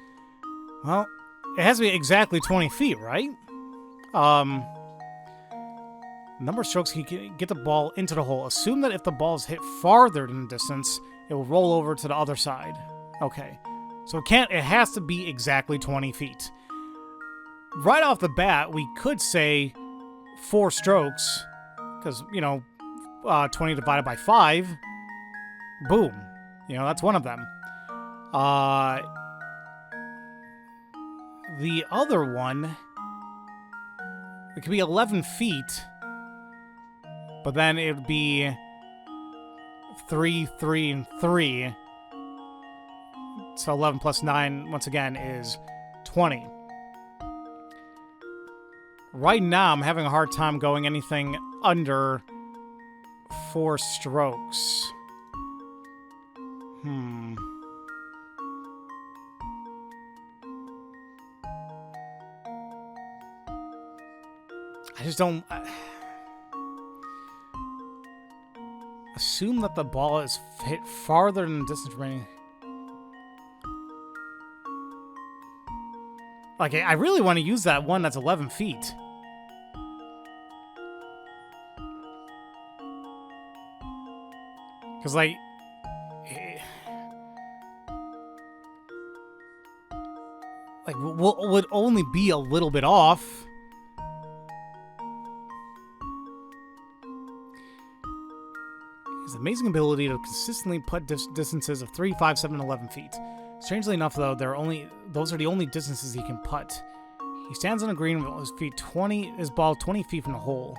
Well, it has to be exactly 20 feet, right? Number of strokes he can get the ball into the hole. Assume that if the ball is hit farther than the distance, it will roll over to the other side. Okay. So it has to be exactly 20 feet. Right off the bat, we could say 4 strokes, because, 20 divided by 5, boom. That's one of them. The other one, it could be 11 feet, but then it would be 3, 3, and 3. So 11 plus 9, once again, is 20. Right now, I'm having a hard time going anything under 4 strokes. I just don't... Assume that the ball is hit farther than the distance remaining. Like, I really want to use that one that's 11 feet. Because, like... would only be a little bit off. His amazing ability to consistently putt distances of 3, 5, 7, and 11 feet. Strangely enough, though, those are the only distances he can putt. He stands on a green with his ball 20 feet from the hole.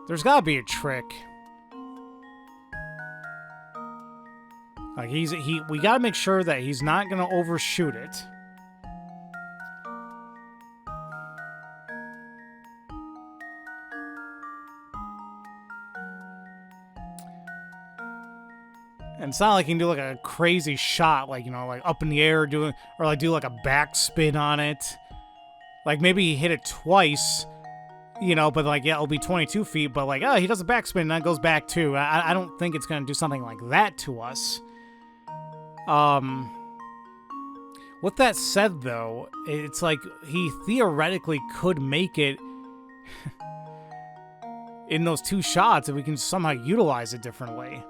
There's gotta be a trick. Like we gotta make sure that he's not gonna overshoot it. And it's not like he can do like a crazy shot, like, like up in the air do like a backspin on it. Like maybe he hit it twice, but like, yeah, it'll be 22 feet, but like, he does a backspin and that goes back too. I don't think it's gonna do something like that to us. With that said, though, it's like he theoretically could make it in those 2 shots if we can somehow utilize it differently.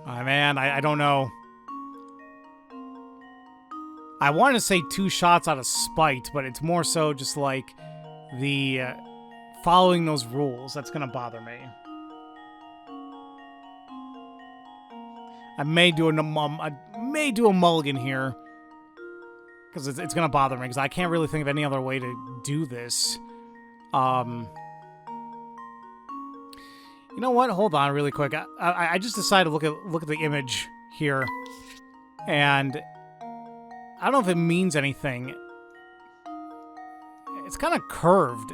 Oh, man, I don't know. I want to say 2 shots out of spite, but it's more so just like the following those rules that's going to bother me. I may do a mulligan here. Because it's going to bother me, because I can't really think of any other way to do this. You know what? Hold on really quick. I just decided to look at the image here. And I don't know if it means anything. It's kind of curved.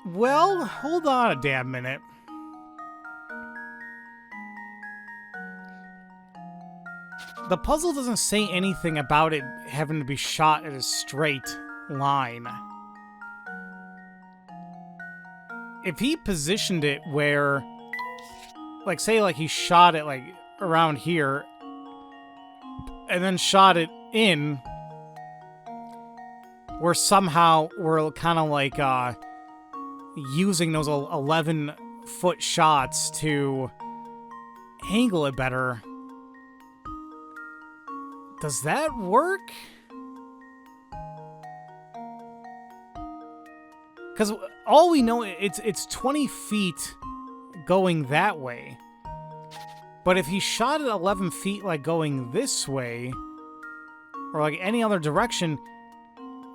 Well, hold on a damn minute. The puzzle doesn't say anything about it having to be shot at a straight line. If he positioned it where, like, say, like, he shot it, like, around here, and then shot it in, where somehow we're kind of, like, using those 11-foot shots to angle it better. Does that work? Because all we know, it's 20 feet going that way. But if he shot it 11 feet, like, going this way, or, like, any other direction,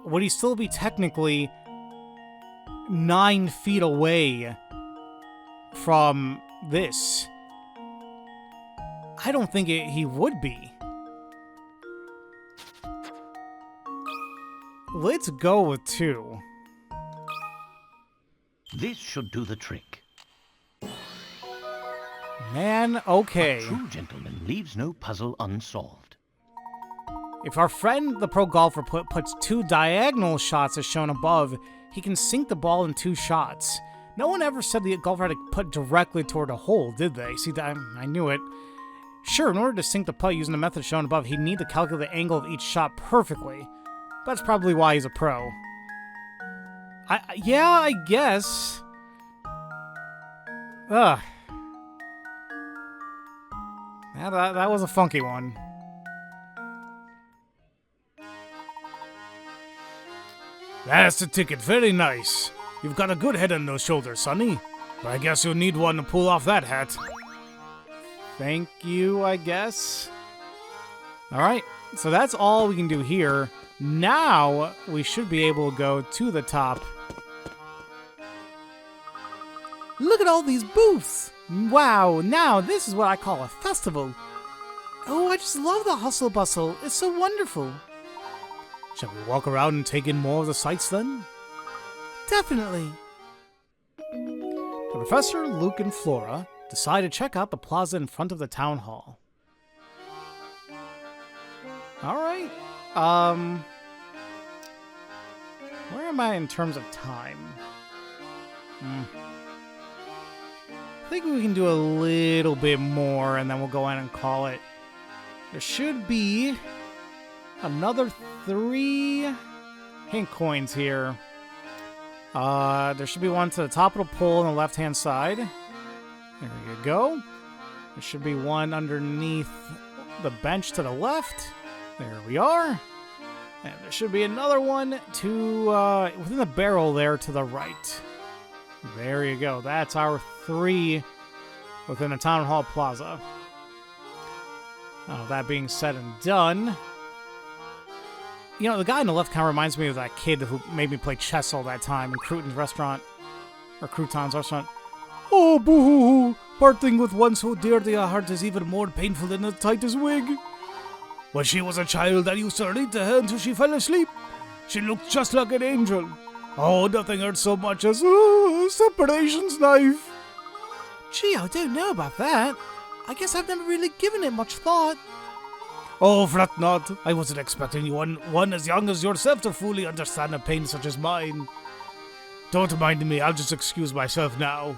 would he still be technically 9 feet away from this? I don't think he would be. Let's go with 2. This should do the trick. Man, okay. A true gentleman leaves no puzzle unsolved. If our friend, the pro golfer, puts 2 diagonal shots as shown above, he can sink the ball in 2 shots. No one ever said the golfer had to put directly toward a hole, did they? See, I knew it. Sure, in order to sink the putt using the method shown above, he'd need to calculate the angle of each shot perfectly. That's probably why he's a pro. Yeah, I guess. Ugh. That was a funky one. That's the ticket. Very nice. You've got a good head on those shoulders, Sonny. But I guess you'll need one to pull off that hat. Thank you, I guess. Alright, so that's all we can do here. Now, we should be able to go to the top. Look at all these booths! Wow, now this is what I call a festival. Oh, I just love the hustle bustle. It's so wonderful. Shall we walk around and take in more of the sights then? Definitely. The Professor, Luke, and Flora decide to check out the plaza in front of the town hall. Alright. Where am I in terms of time? I think we can do a little bit more and then we'll go in and call it. There should be another 3 hint coins here. There should be one to the top of the pole on the left-hand side. There you go. There should be one underneath the bench to the left. There we are. And there should be another one to within the barrel there to the right. There you go. That's our 3 within the Town Hall Plaza. Now, that being said and done, you know, the guy on the left kind of reminds me of that kid who made me play chess all that time in Crouton's restaurant, or Crouton's restaurant. Oh, boo-hoo-hoo! Parting with one so dear to your heart is even more painful than the tightest wig. When she was a child, I used to read to her until she fell asleep. She looked just like an angel. Oh, nothing hurts so much as separation's knife. Gee, I don't know about that. I guess I've never really given it much thought. Oh, fret not. I wasn't expecting one as young as yourself to fully understand a pain such as mine. Don't mind me, I'll just excuse myself now.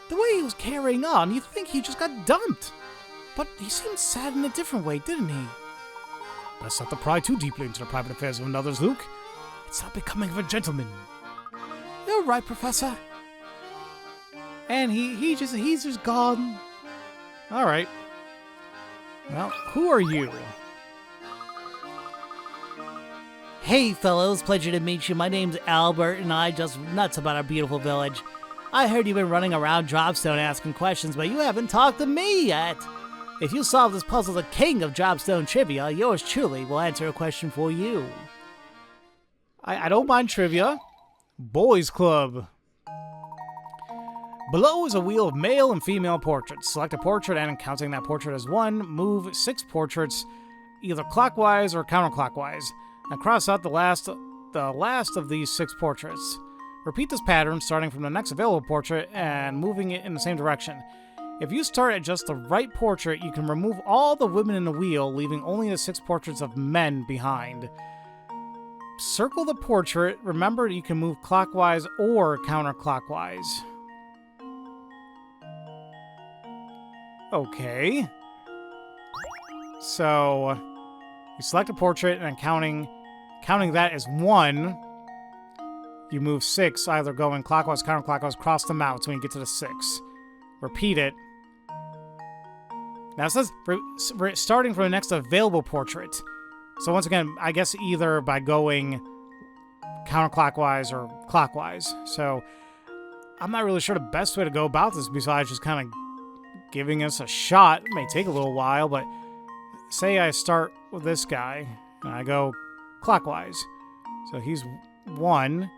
The way he was carrying on, you'd think he just got dumped. But he seemed sad in a different way, didn't he? Best not to pry too deeply into the private affairs of another's, Luke. It's not becoming of a gentleman. You're right, Professor. And he's just gone. All right. Well, who are you? Hey fellows, pleasure to meet you. My name's Albert and I just nuts about our beautiful village. I heard you've been running around Dropstone asking questions, but you haven't talked to me yet. If you solve this puzzle, the king of Dropstone trivia, yours truly will answer a question for you. I don't mind trivia. Boys Club. Below is a wheel of male and female portraits. Select a portrait and, counting that portrait as one, move 6 portraits either clockwise or counterclockwise, and cross out the last of these 6 portraits. Repeat this pattern starting from the next available portrait and moving it in the same direction. If you start at just the right portrait, you can remove all the women in the wheel, leaving only the 6 portraits of men behind. Circle the portrait. Remember, you can move clockwise or counterclockwise. Okay. So, you select a portrait and counting that as 1, you move 6, either going clockwise, counterclockwise, cross them out so when you get to the 6. Repeat it. Now it says starting from the next available portrait. So once again, I guess either by going counterclockwise or clockwise. So I'm not really sure the best way to go about this besides just kind of giving us a shot. It may take a little while, but say I start with this guy and I go clockwise. So he's 1,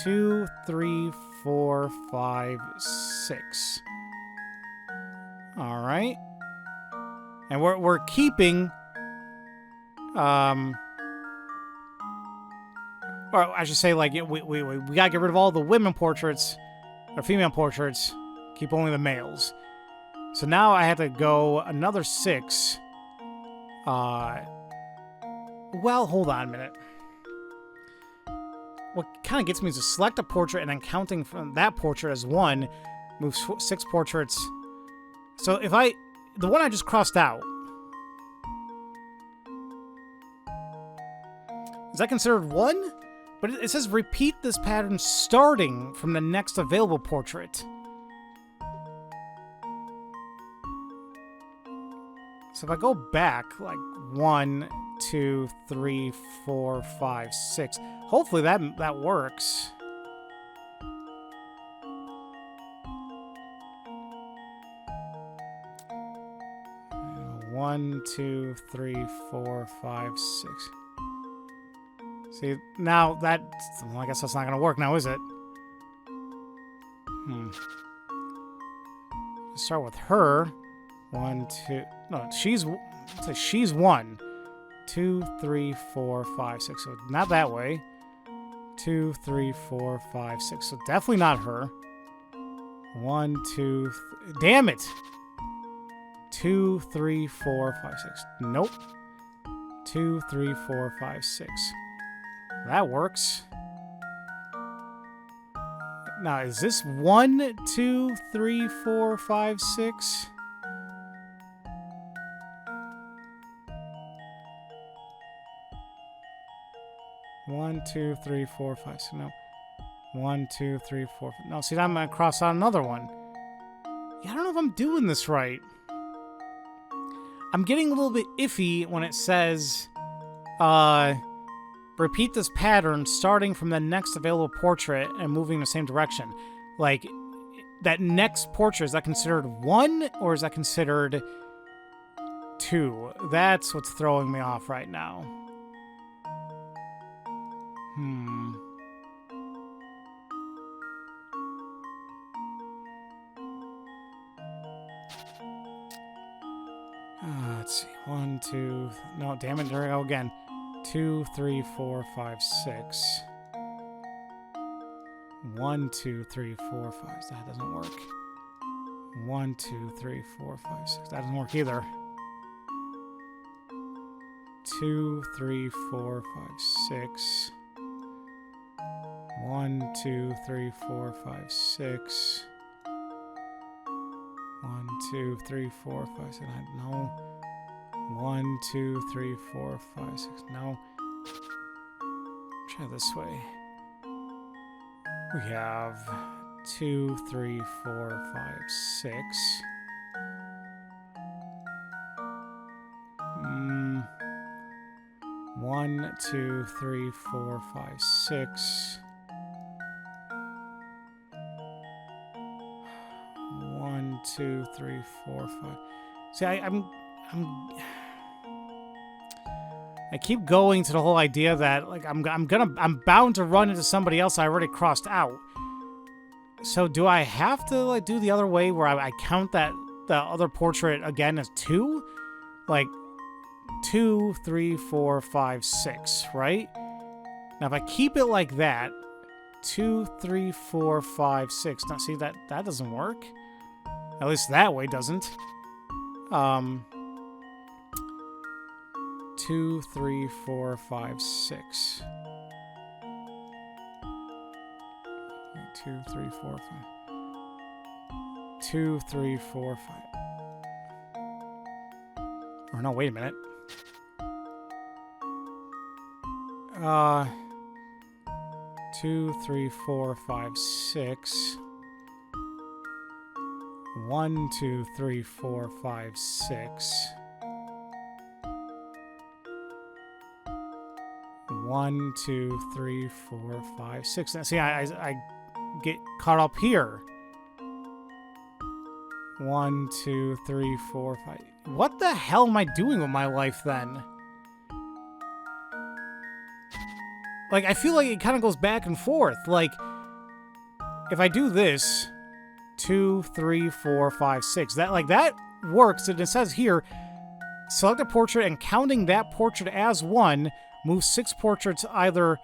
2, 3, 4, 5, 6. All right. And we're keeping or I should say, like, we gotta get rid of all the women portraits or female portraits, keep only the males. So now I have to go another 6. Well, hold on a minute. What kind of gets me is to select a portrait and then counting from that portrait as 1, move 6 portraits. So if the one I just crossed out, is that considered 1? But it says repeat this pattern starting from the next available portrait. So if I go back, like 1, 2, 3, 4, 5, 6, hopefully that works. One, 2, 3, 4, 5, 6. See, now that, well, I guess that's not going to work now, is it? Let's start with her. 1, 2, no, she's 1. 2, 3, 4, 5, 6. So not that way. 2, 3, 4, 5, 6. So definitely not her. 1, 2, damn it! 2, 3, 4, 5, 6. Nope. 2, 3, 4, 5, 6. That works. Now, is this 1, 2, 3, 4, 5, 6? One, 2, 3, 4, 5. So no. 1, 2, 3, 4. No, see, I'm gonna cross out another one. Yeah, I don't know if I'm doing this right. I'm getting a little bit iffy when it says, repeat this pattern starting from the next available portrait and moving in the same direction. Like, that next portrait, is that considered 1 or is that considered 2? That's what's throwing me off right now. Let's see. 1, 2. No, damn it. There we go again. 2, 3, 4, 5, 6. 1, 2, 3, 4, 5. That doesn't work. 1, 2, 3, 4, 5, 6. That doesn't work either. 2, 3, 4, 5, 6. 1, 2, 3, 4, 5, 6. 1, 2, 3, 4, 5, 6. No. 1, 2, 3, 4, 5, 6. No. Try this way. We have 2, 3, 4, 5, 6. 1, 2, 3, 4, 5, 6. 2, 3, 4, 5. See, I keep going to the whole idea that like I'm bound to run into somebody else I already crossed out. So do I have to like do the other way where I count that the other portrait again as 2? Like 2, 3, 4, 5, 6, right? Now if I keep it like that, 2, 3, 4, 5, 6. Now see that doesn't work. At least that way doesn't. 2, 3, 4, 5, 6. 2, 3, 4, 5. 2, 3, 4, 5. Or no, wait a minute. 2, 3, 4, 5, 6. 1, 2, 3, 4, 5, 6. 1, 2, 3, 4, 5, 6. Now, see, I get caught up here. 1, 2, 3, 4, 5. What the hell am I doing with my life then? Like, I feel like it kind of goes back and forth. Like, if I do this, 2, 3, 4, 5, 6. That works. And it says here, select a portrait and counting that portrait as 1, move 6 portraits either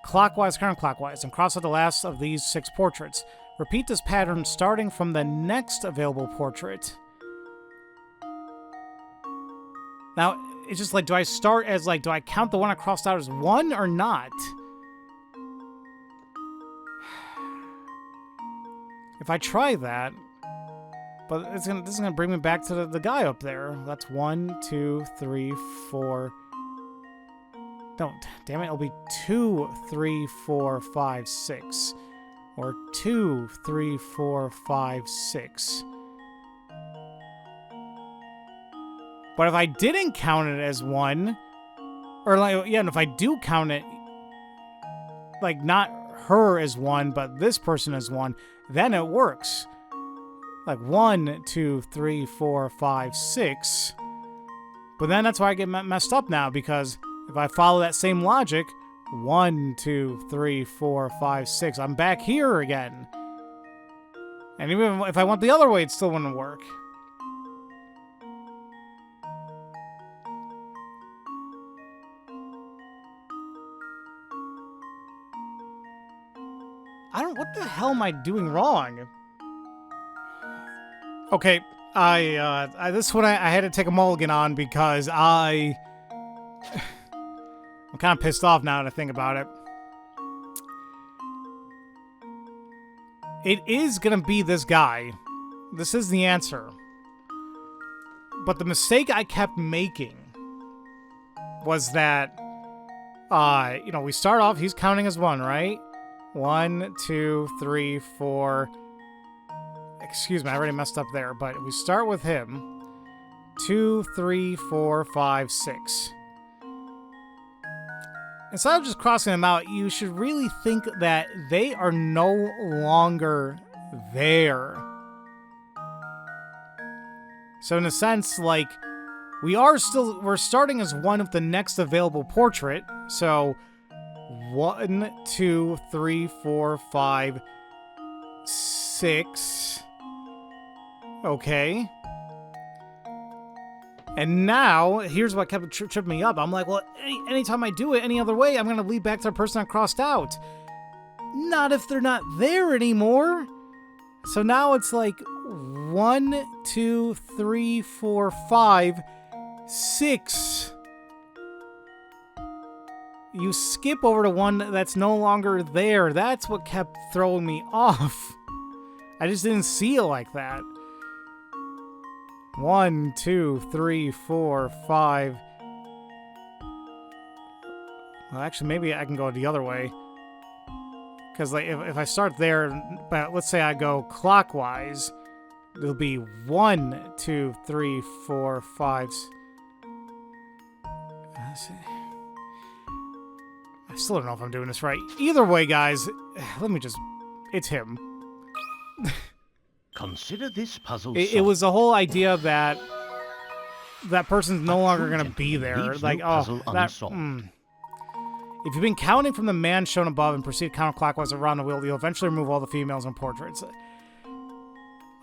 clockwise or counterclockwise and cross out the last of these 6 portraits. Repeat this pattern starting from the next available portrait. Now, it's just like, do I start as like, do I count the one I crossed out as 1 or not? If I try that, but this is gonna bring me back to the guy up there. That's 1, 2, 3, 4. No, damn it, it'll be 2, 3, 4, 5, 6. Or 2, 3, 4, 5, 6. But if I didn't count it as 1, or like, yeah, and if I do count it, like not her as 1, but this person as 1, then it works. Like 1, 2, 3, 4, 5, 6. But then that's why I get messed up now, because if I follow that same logic, 1, 2, 3, 4, 5, 6, I'm back here again. And even if I went the other way, it still wouldn't work. What the hell am I doing wrong? Okay, this one I had to take a mulligan on because I'm kind of pissed off now to think about it. It is gonna be this guy. This is the answer. But the mistake I kept making was that, we start off, he's counting as 1, right? 1, 2, 3, 4. Excuse me, I already messed up there, but we start with him. 2, 3, 4, 5, 6. Instead of just crossing them out, you should really think that they are no longer there. So in a sense, like, we're starting as 1 of the next available portrait, so 1, 2, 3, 4, 5, 6. Okay. And now, here's what kept tripping me up. I'm like, well, anytime I do it any other way, I'm going to lead back to the person I crossed out. Not if they're not there anymore. So now it's like 1, 2, 3, 4, 5, 6. You skip over to one that's no longer there. That's what kept throwing me off. I just didn't see it like that. 1, 2, 3, 4, 5. Well, actually, maybe I can go the other way. Because like, if I start there, but let's say I go clockwise, it'll be 1, 2, 3, 4, 5. Let's see. I still don't know if I'm doing this right. Either way, guys, it's him. Consider this puzzle It was the whole idea that that person's no A longer true going to be gentleman there. leaves Like, no oh, puzzle that. unsolved. If you've been counting from the man shown above and proceed counterclockwise around the wheel, you'll eventually remove all the females in portraits.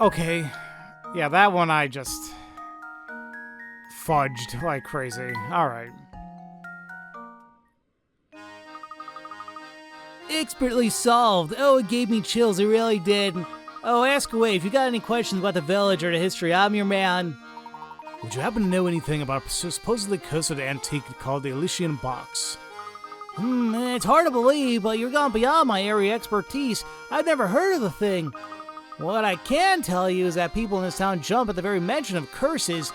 Okay. Yeah, that one I just fudged like crazy. Alright. Expertly solved. Oh, it gave me chills. It really did. Oh, ask away. If you got any questions about the village or the history, I'm your man. Would you happen to know anything about a supposedly cursed antique called the Elysian Box? It's hard to believe, but you're gone beyond my area expertise. I've never heard of the thing. What I can tell you is that people in this town jump at the very mention of curses.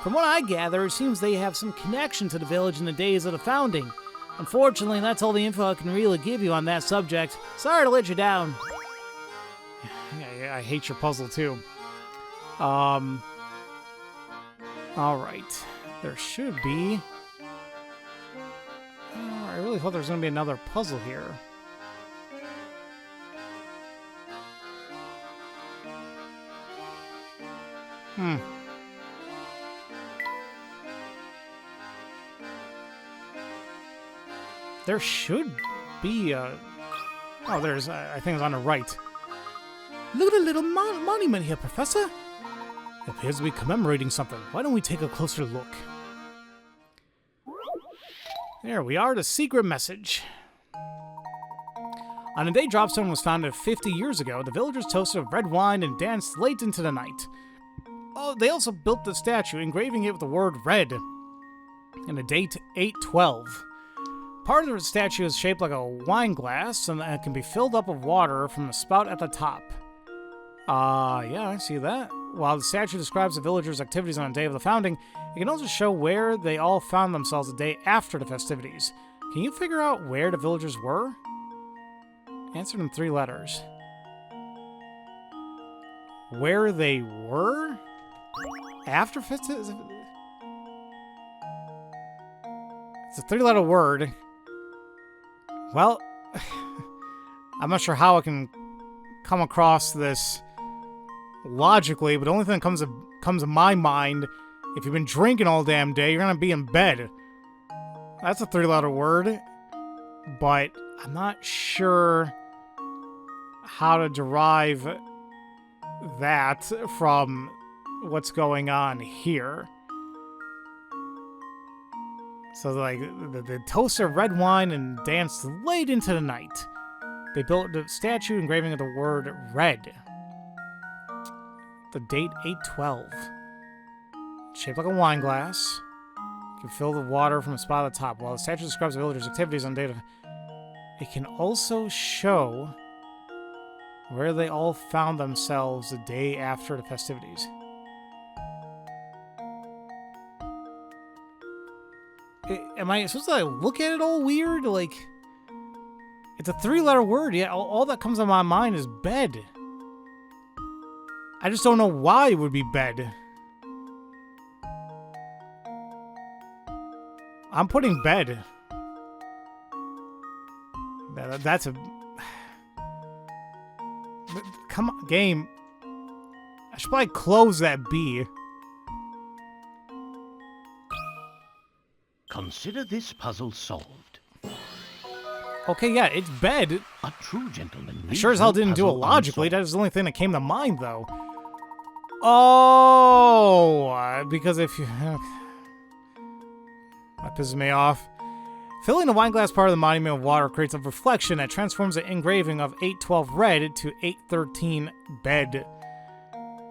From what I gather, it seems they have some connection to the village in the days of the founding. Unfortunately, that's all the info I can really give you on that subject. Sorry to let you down. I hate your puzzle too. Alright. There should be. Oh, I really thought there was going to be another puzzle here. There should be a... Oh, there's... I think it's on the right. Look at a little monument here, Professor. It appears to be commemorating something. Why don't we take a closer look? There we are, the secret message. On the day Dropstone was founded 50 years ago, the villagers toasted red wine and danced late into the night. Oh, they also built the statue, engraving it with the word red, and the date 8/12. Part of the statue is shaped like a wine glass, and it can be filled up with water from a spout at the top. Yeah, I see that. While the statue describes the villagers' activities on the day of the founding, it can also show where they all found themselves the day after the festivities. Can you figure out where the villagers were? Answer in 3 letters. Where they were? After festivities? It's a 3-letter word. Well, I'm not sure how I can come across this logically, but the only thing that comes to my mind, if you've been drinking all damn day, you're gonna be in bed. That's a 3-letter word, but I'm not sure how to derive that from what's going on here. So, like, the toasted red wine and danced late into the night. They built the statue engraving of the word red. The date 8/12. Shaped like a wine glass. You can fill the water from a spot at the top. While the statue describes the villagers' activities on the date of... It can also show where they all found themselves the day after the festivities. Am I supposed to look at it all weird? Like, it's a 3-letter word. Yeah, all that comes to my mind is bed. I just don't know why it would be bed. I'm putting bed. That's a... Come on, game. I should probably close that B. Consider this puzzle solved. Okay, yeah, it's bed. A true gentleman. I sure as hell didn't do it logically. That was the only thing that came to mind, though. Oh, because if you... That pisses me off. Filling the wine glass part of the monument with water creates a reflection that transforms the engraving of 8/12 red to 8/13 bed.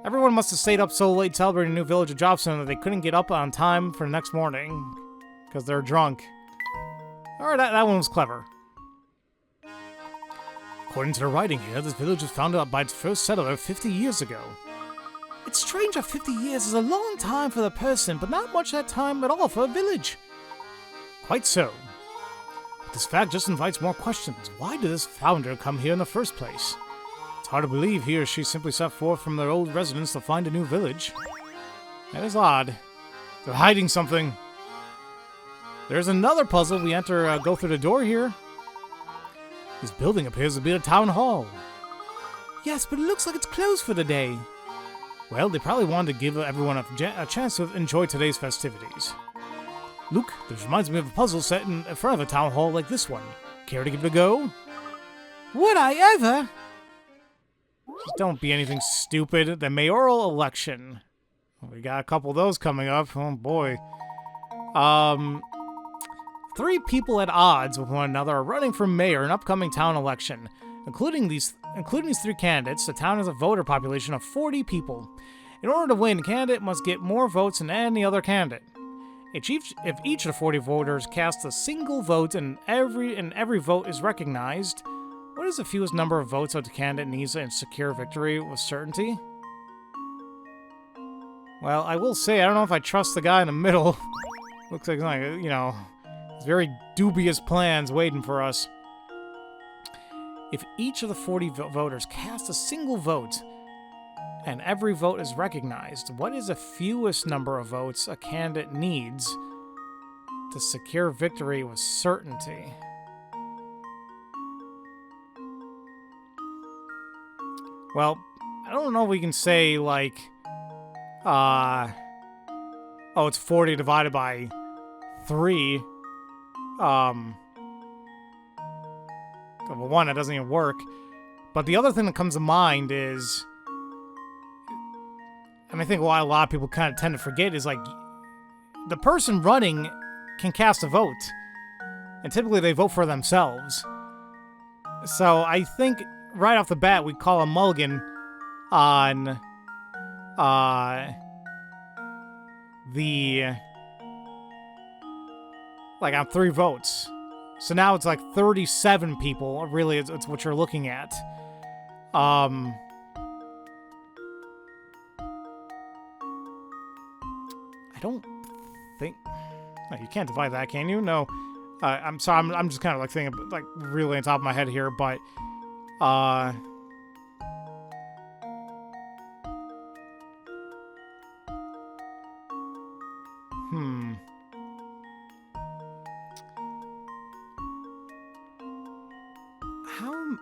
Everyone must have stayed up so late celebrating a new village of Dropstone that they couldn't get up on time for the next morning. Because they're drunk. Alright, that one was clever. According to the writing here, this village was founded by its first settler 50 years ago. It's strange that 50 years is a long time for the person, but not much that time at all for a village. Quite so. But this fact just invites more questions. Why did this founder come here in the first place? It's hard to believe he or she simply set forth from their old residence to find a new village. That is odd. They're hiding something. There's another puzzle. We go through the door here. This building appears to be a town hall. Yes, but it looks like it's closed for the day. Well, they probably wanted to give everyone a chance to enjoy today's festivities. Luke, this reminds me of a puzzle set in front of a town hall like this one. Care to give it a go? Would I ever? Just don't be anything stupid. The mayoral election. We got a couple of those coming up. Oh boy. 3 people at odds with one another are running for mayor in an upcoming town election. Including these 3 candidates, the town has a voter population of 40 people. In order to win, a candidate must get more votes than any other candidate. If each of the 40 voters casts a single vote and every vote is recognized, what is the fewest number of votes that the candidate needs to secure victory with certainty? Well, I will say, I don't know if I trust the guy in the middle. Looks like, you know, very dubious plans waiting for us. If each of the 40 voters cast a single vote and every vote is recognized, what is the fewest number of votes a candidate needs to secure victory with certainty? Well, I don't know if we can say, like, oh, it's 40 divided by 3. Well, 1, that doesn't even work. But the other thing that comes to mind is, and I think why a lot of people kind of tend to forget, is like, the person running can cast a vote. And typically they vote for themselves. So I think right off the bat we call a mulligan on on 3 votes. So now it's like 37 people. Really, it's what you're looking at. I don't think... No, you can't divide that, can you? No. I'm sorry, I'm just kind of like thinking, like, really on top of my head here, but...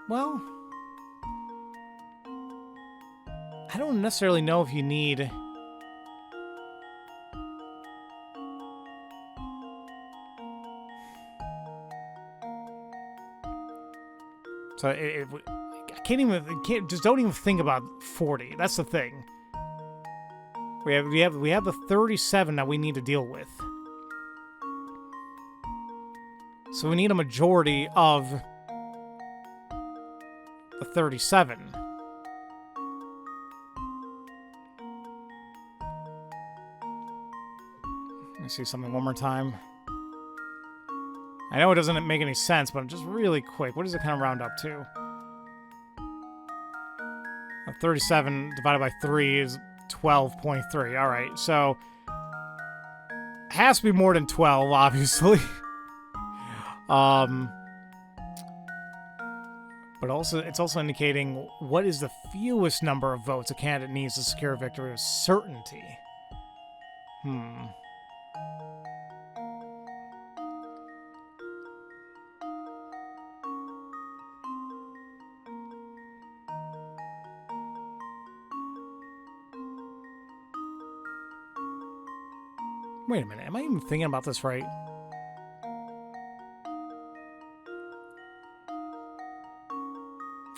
Well, I don't necessarily know if you need... So I just don't even think about 40. That's the thing. We have the 37 that we need to deal with. So we need a majority of the 37. Let me see something one more time. I know it doesn't make any sense, but just really quick, what does it kind of round up to? 37 divided by 3 is 12.3. Alright, so it has to be more than 12, obviously. But also, it's also indicating what is the fewest number of votes a candidate needs to secure victory with certainty. Wait a minute, am I even thinking about this right?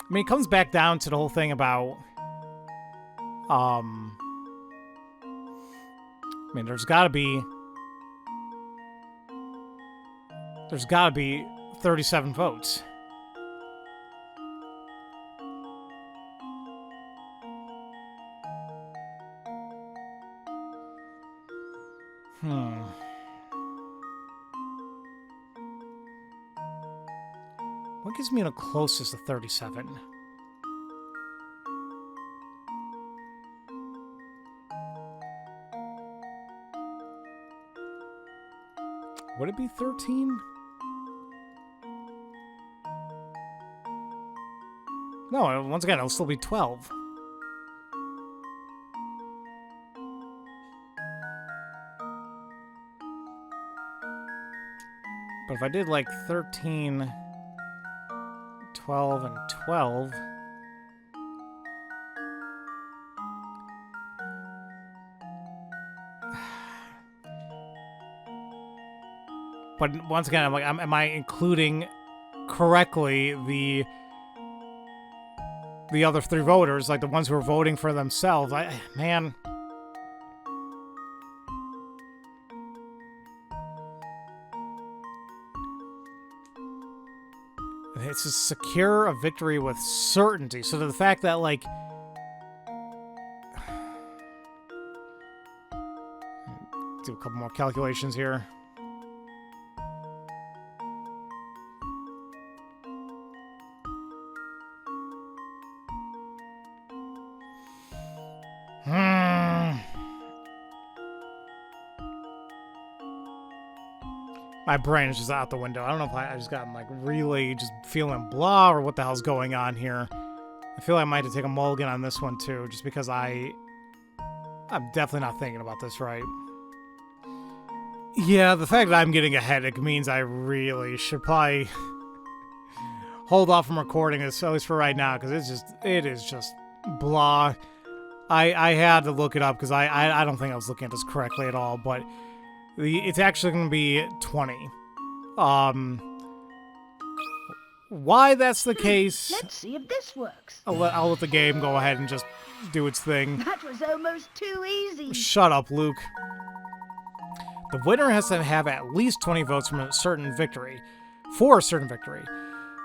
I mean, it comes back down to the whole thing about, I mean, there's gotta be 37 votes. What gives me the closest to 37? Would it be 13? No, once again, it'll still be 12. But if I did like 13, 12, and 12... But once again, I'm like, am I including correctly the other 3 voters, like the ones who are voting for themselves? Man. It's to secure a victory with certainty. So the fact that, like, do a couple more calculations here. My brain is just out the window. I don't know if I just got like really just feeling blah or what the hell's going on here. I feel like I might have to take a mulligan on this one too, just because I'm definitely not thinking about this right. Yeah, the fact that I'm getting a headache means I really should probably hold off from recording this, at least for right now, because it is just blah. I had to look it up because I don't think I was looking at this correctly at all, but it's actually going to be 20. Why that's the case? Let's see if this works. I'll let the game go ahead and just do its thing. That was almost too easy. Shut up, Luke. The winner has to have at least 20 votes for a certain victory.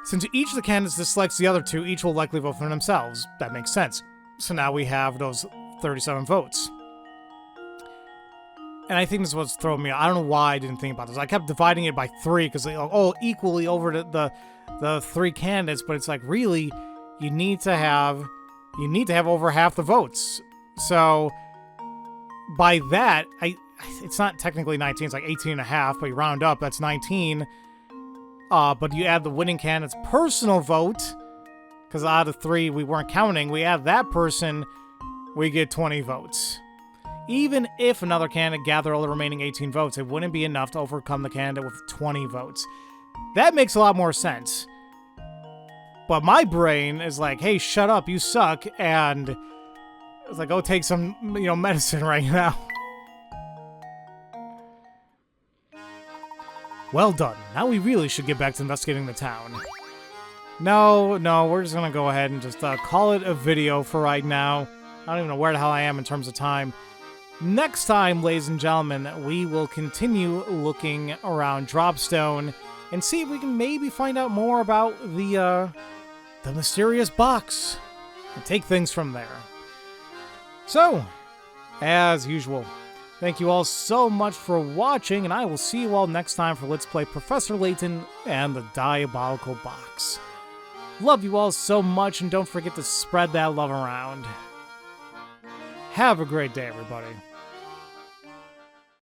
Since each of the candidates dislikes the other 2, each will likely vote for themselves. That makes sense. So now we have those 37 votes. And I think this is what's throwing me. I don't know why I didn't think about this. I kept dividing it by 3 because equally over the 3 candidates, but it's like really you need to have over half the votes. So by that, it's not technically 19, it's like 18 and a half, but you round up, that's 19. But you add the winning candidate's personal vote, because out of 3 we weren't counting, we add that person, we get 20 votes. Even if another candidate gathered all the remaining 18 votes, it wouldn't be enough to overcome the candidate with 20 votes. That makes a lot more sense. But my brain is like, hey, shut up, you suck, and it's like, go take some, medicine right now. Well done. Now we really should get back to investigating the town. No, we're just gonna go ahead and just call it a video for right now. I don't even know where the hell I am in terms of time. Next time, ladies and gentlemen, we will continue looking around Dropstone and see if we can maybe find out more about the mysterious box and take things from there. So, as usual, thank you all so much for watching, and I will see you all next time for Let's Play Professor Layton and the Diabolical Box. Love you all so much, and don't forget to spread that love around. Have a great day, everybody.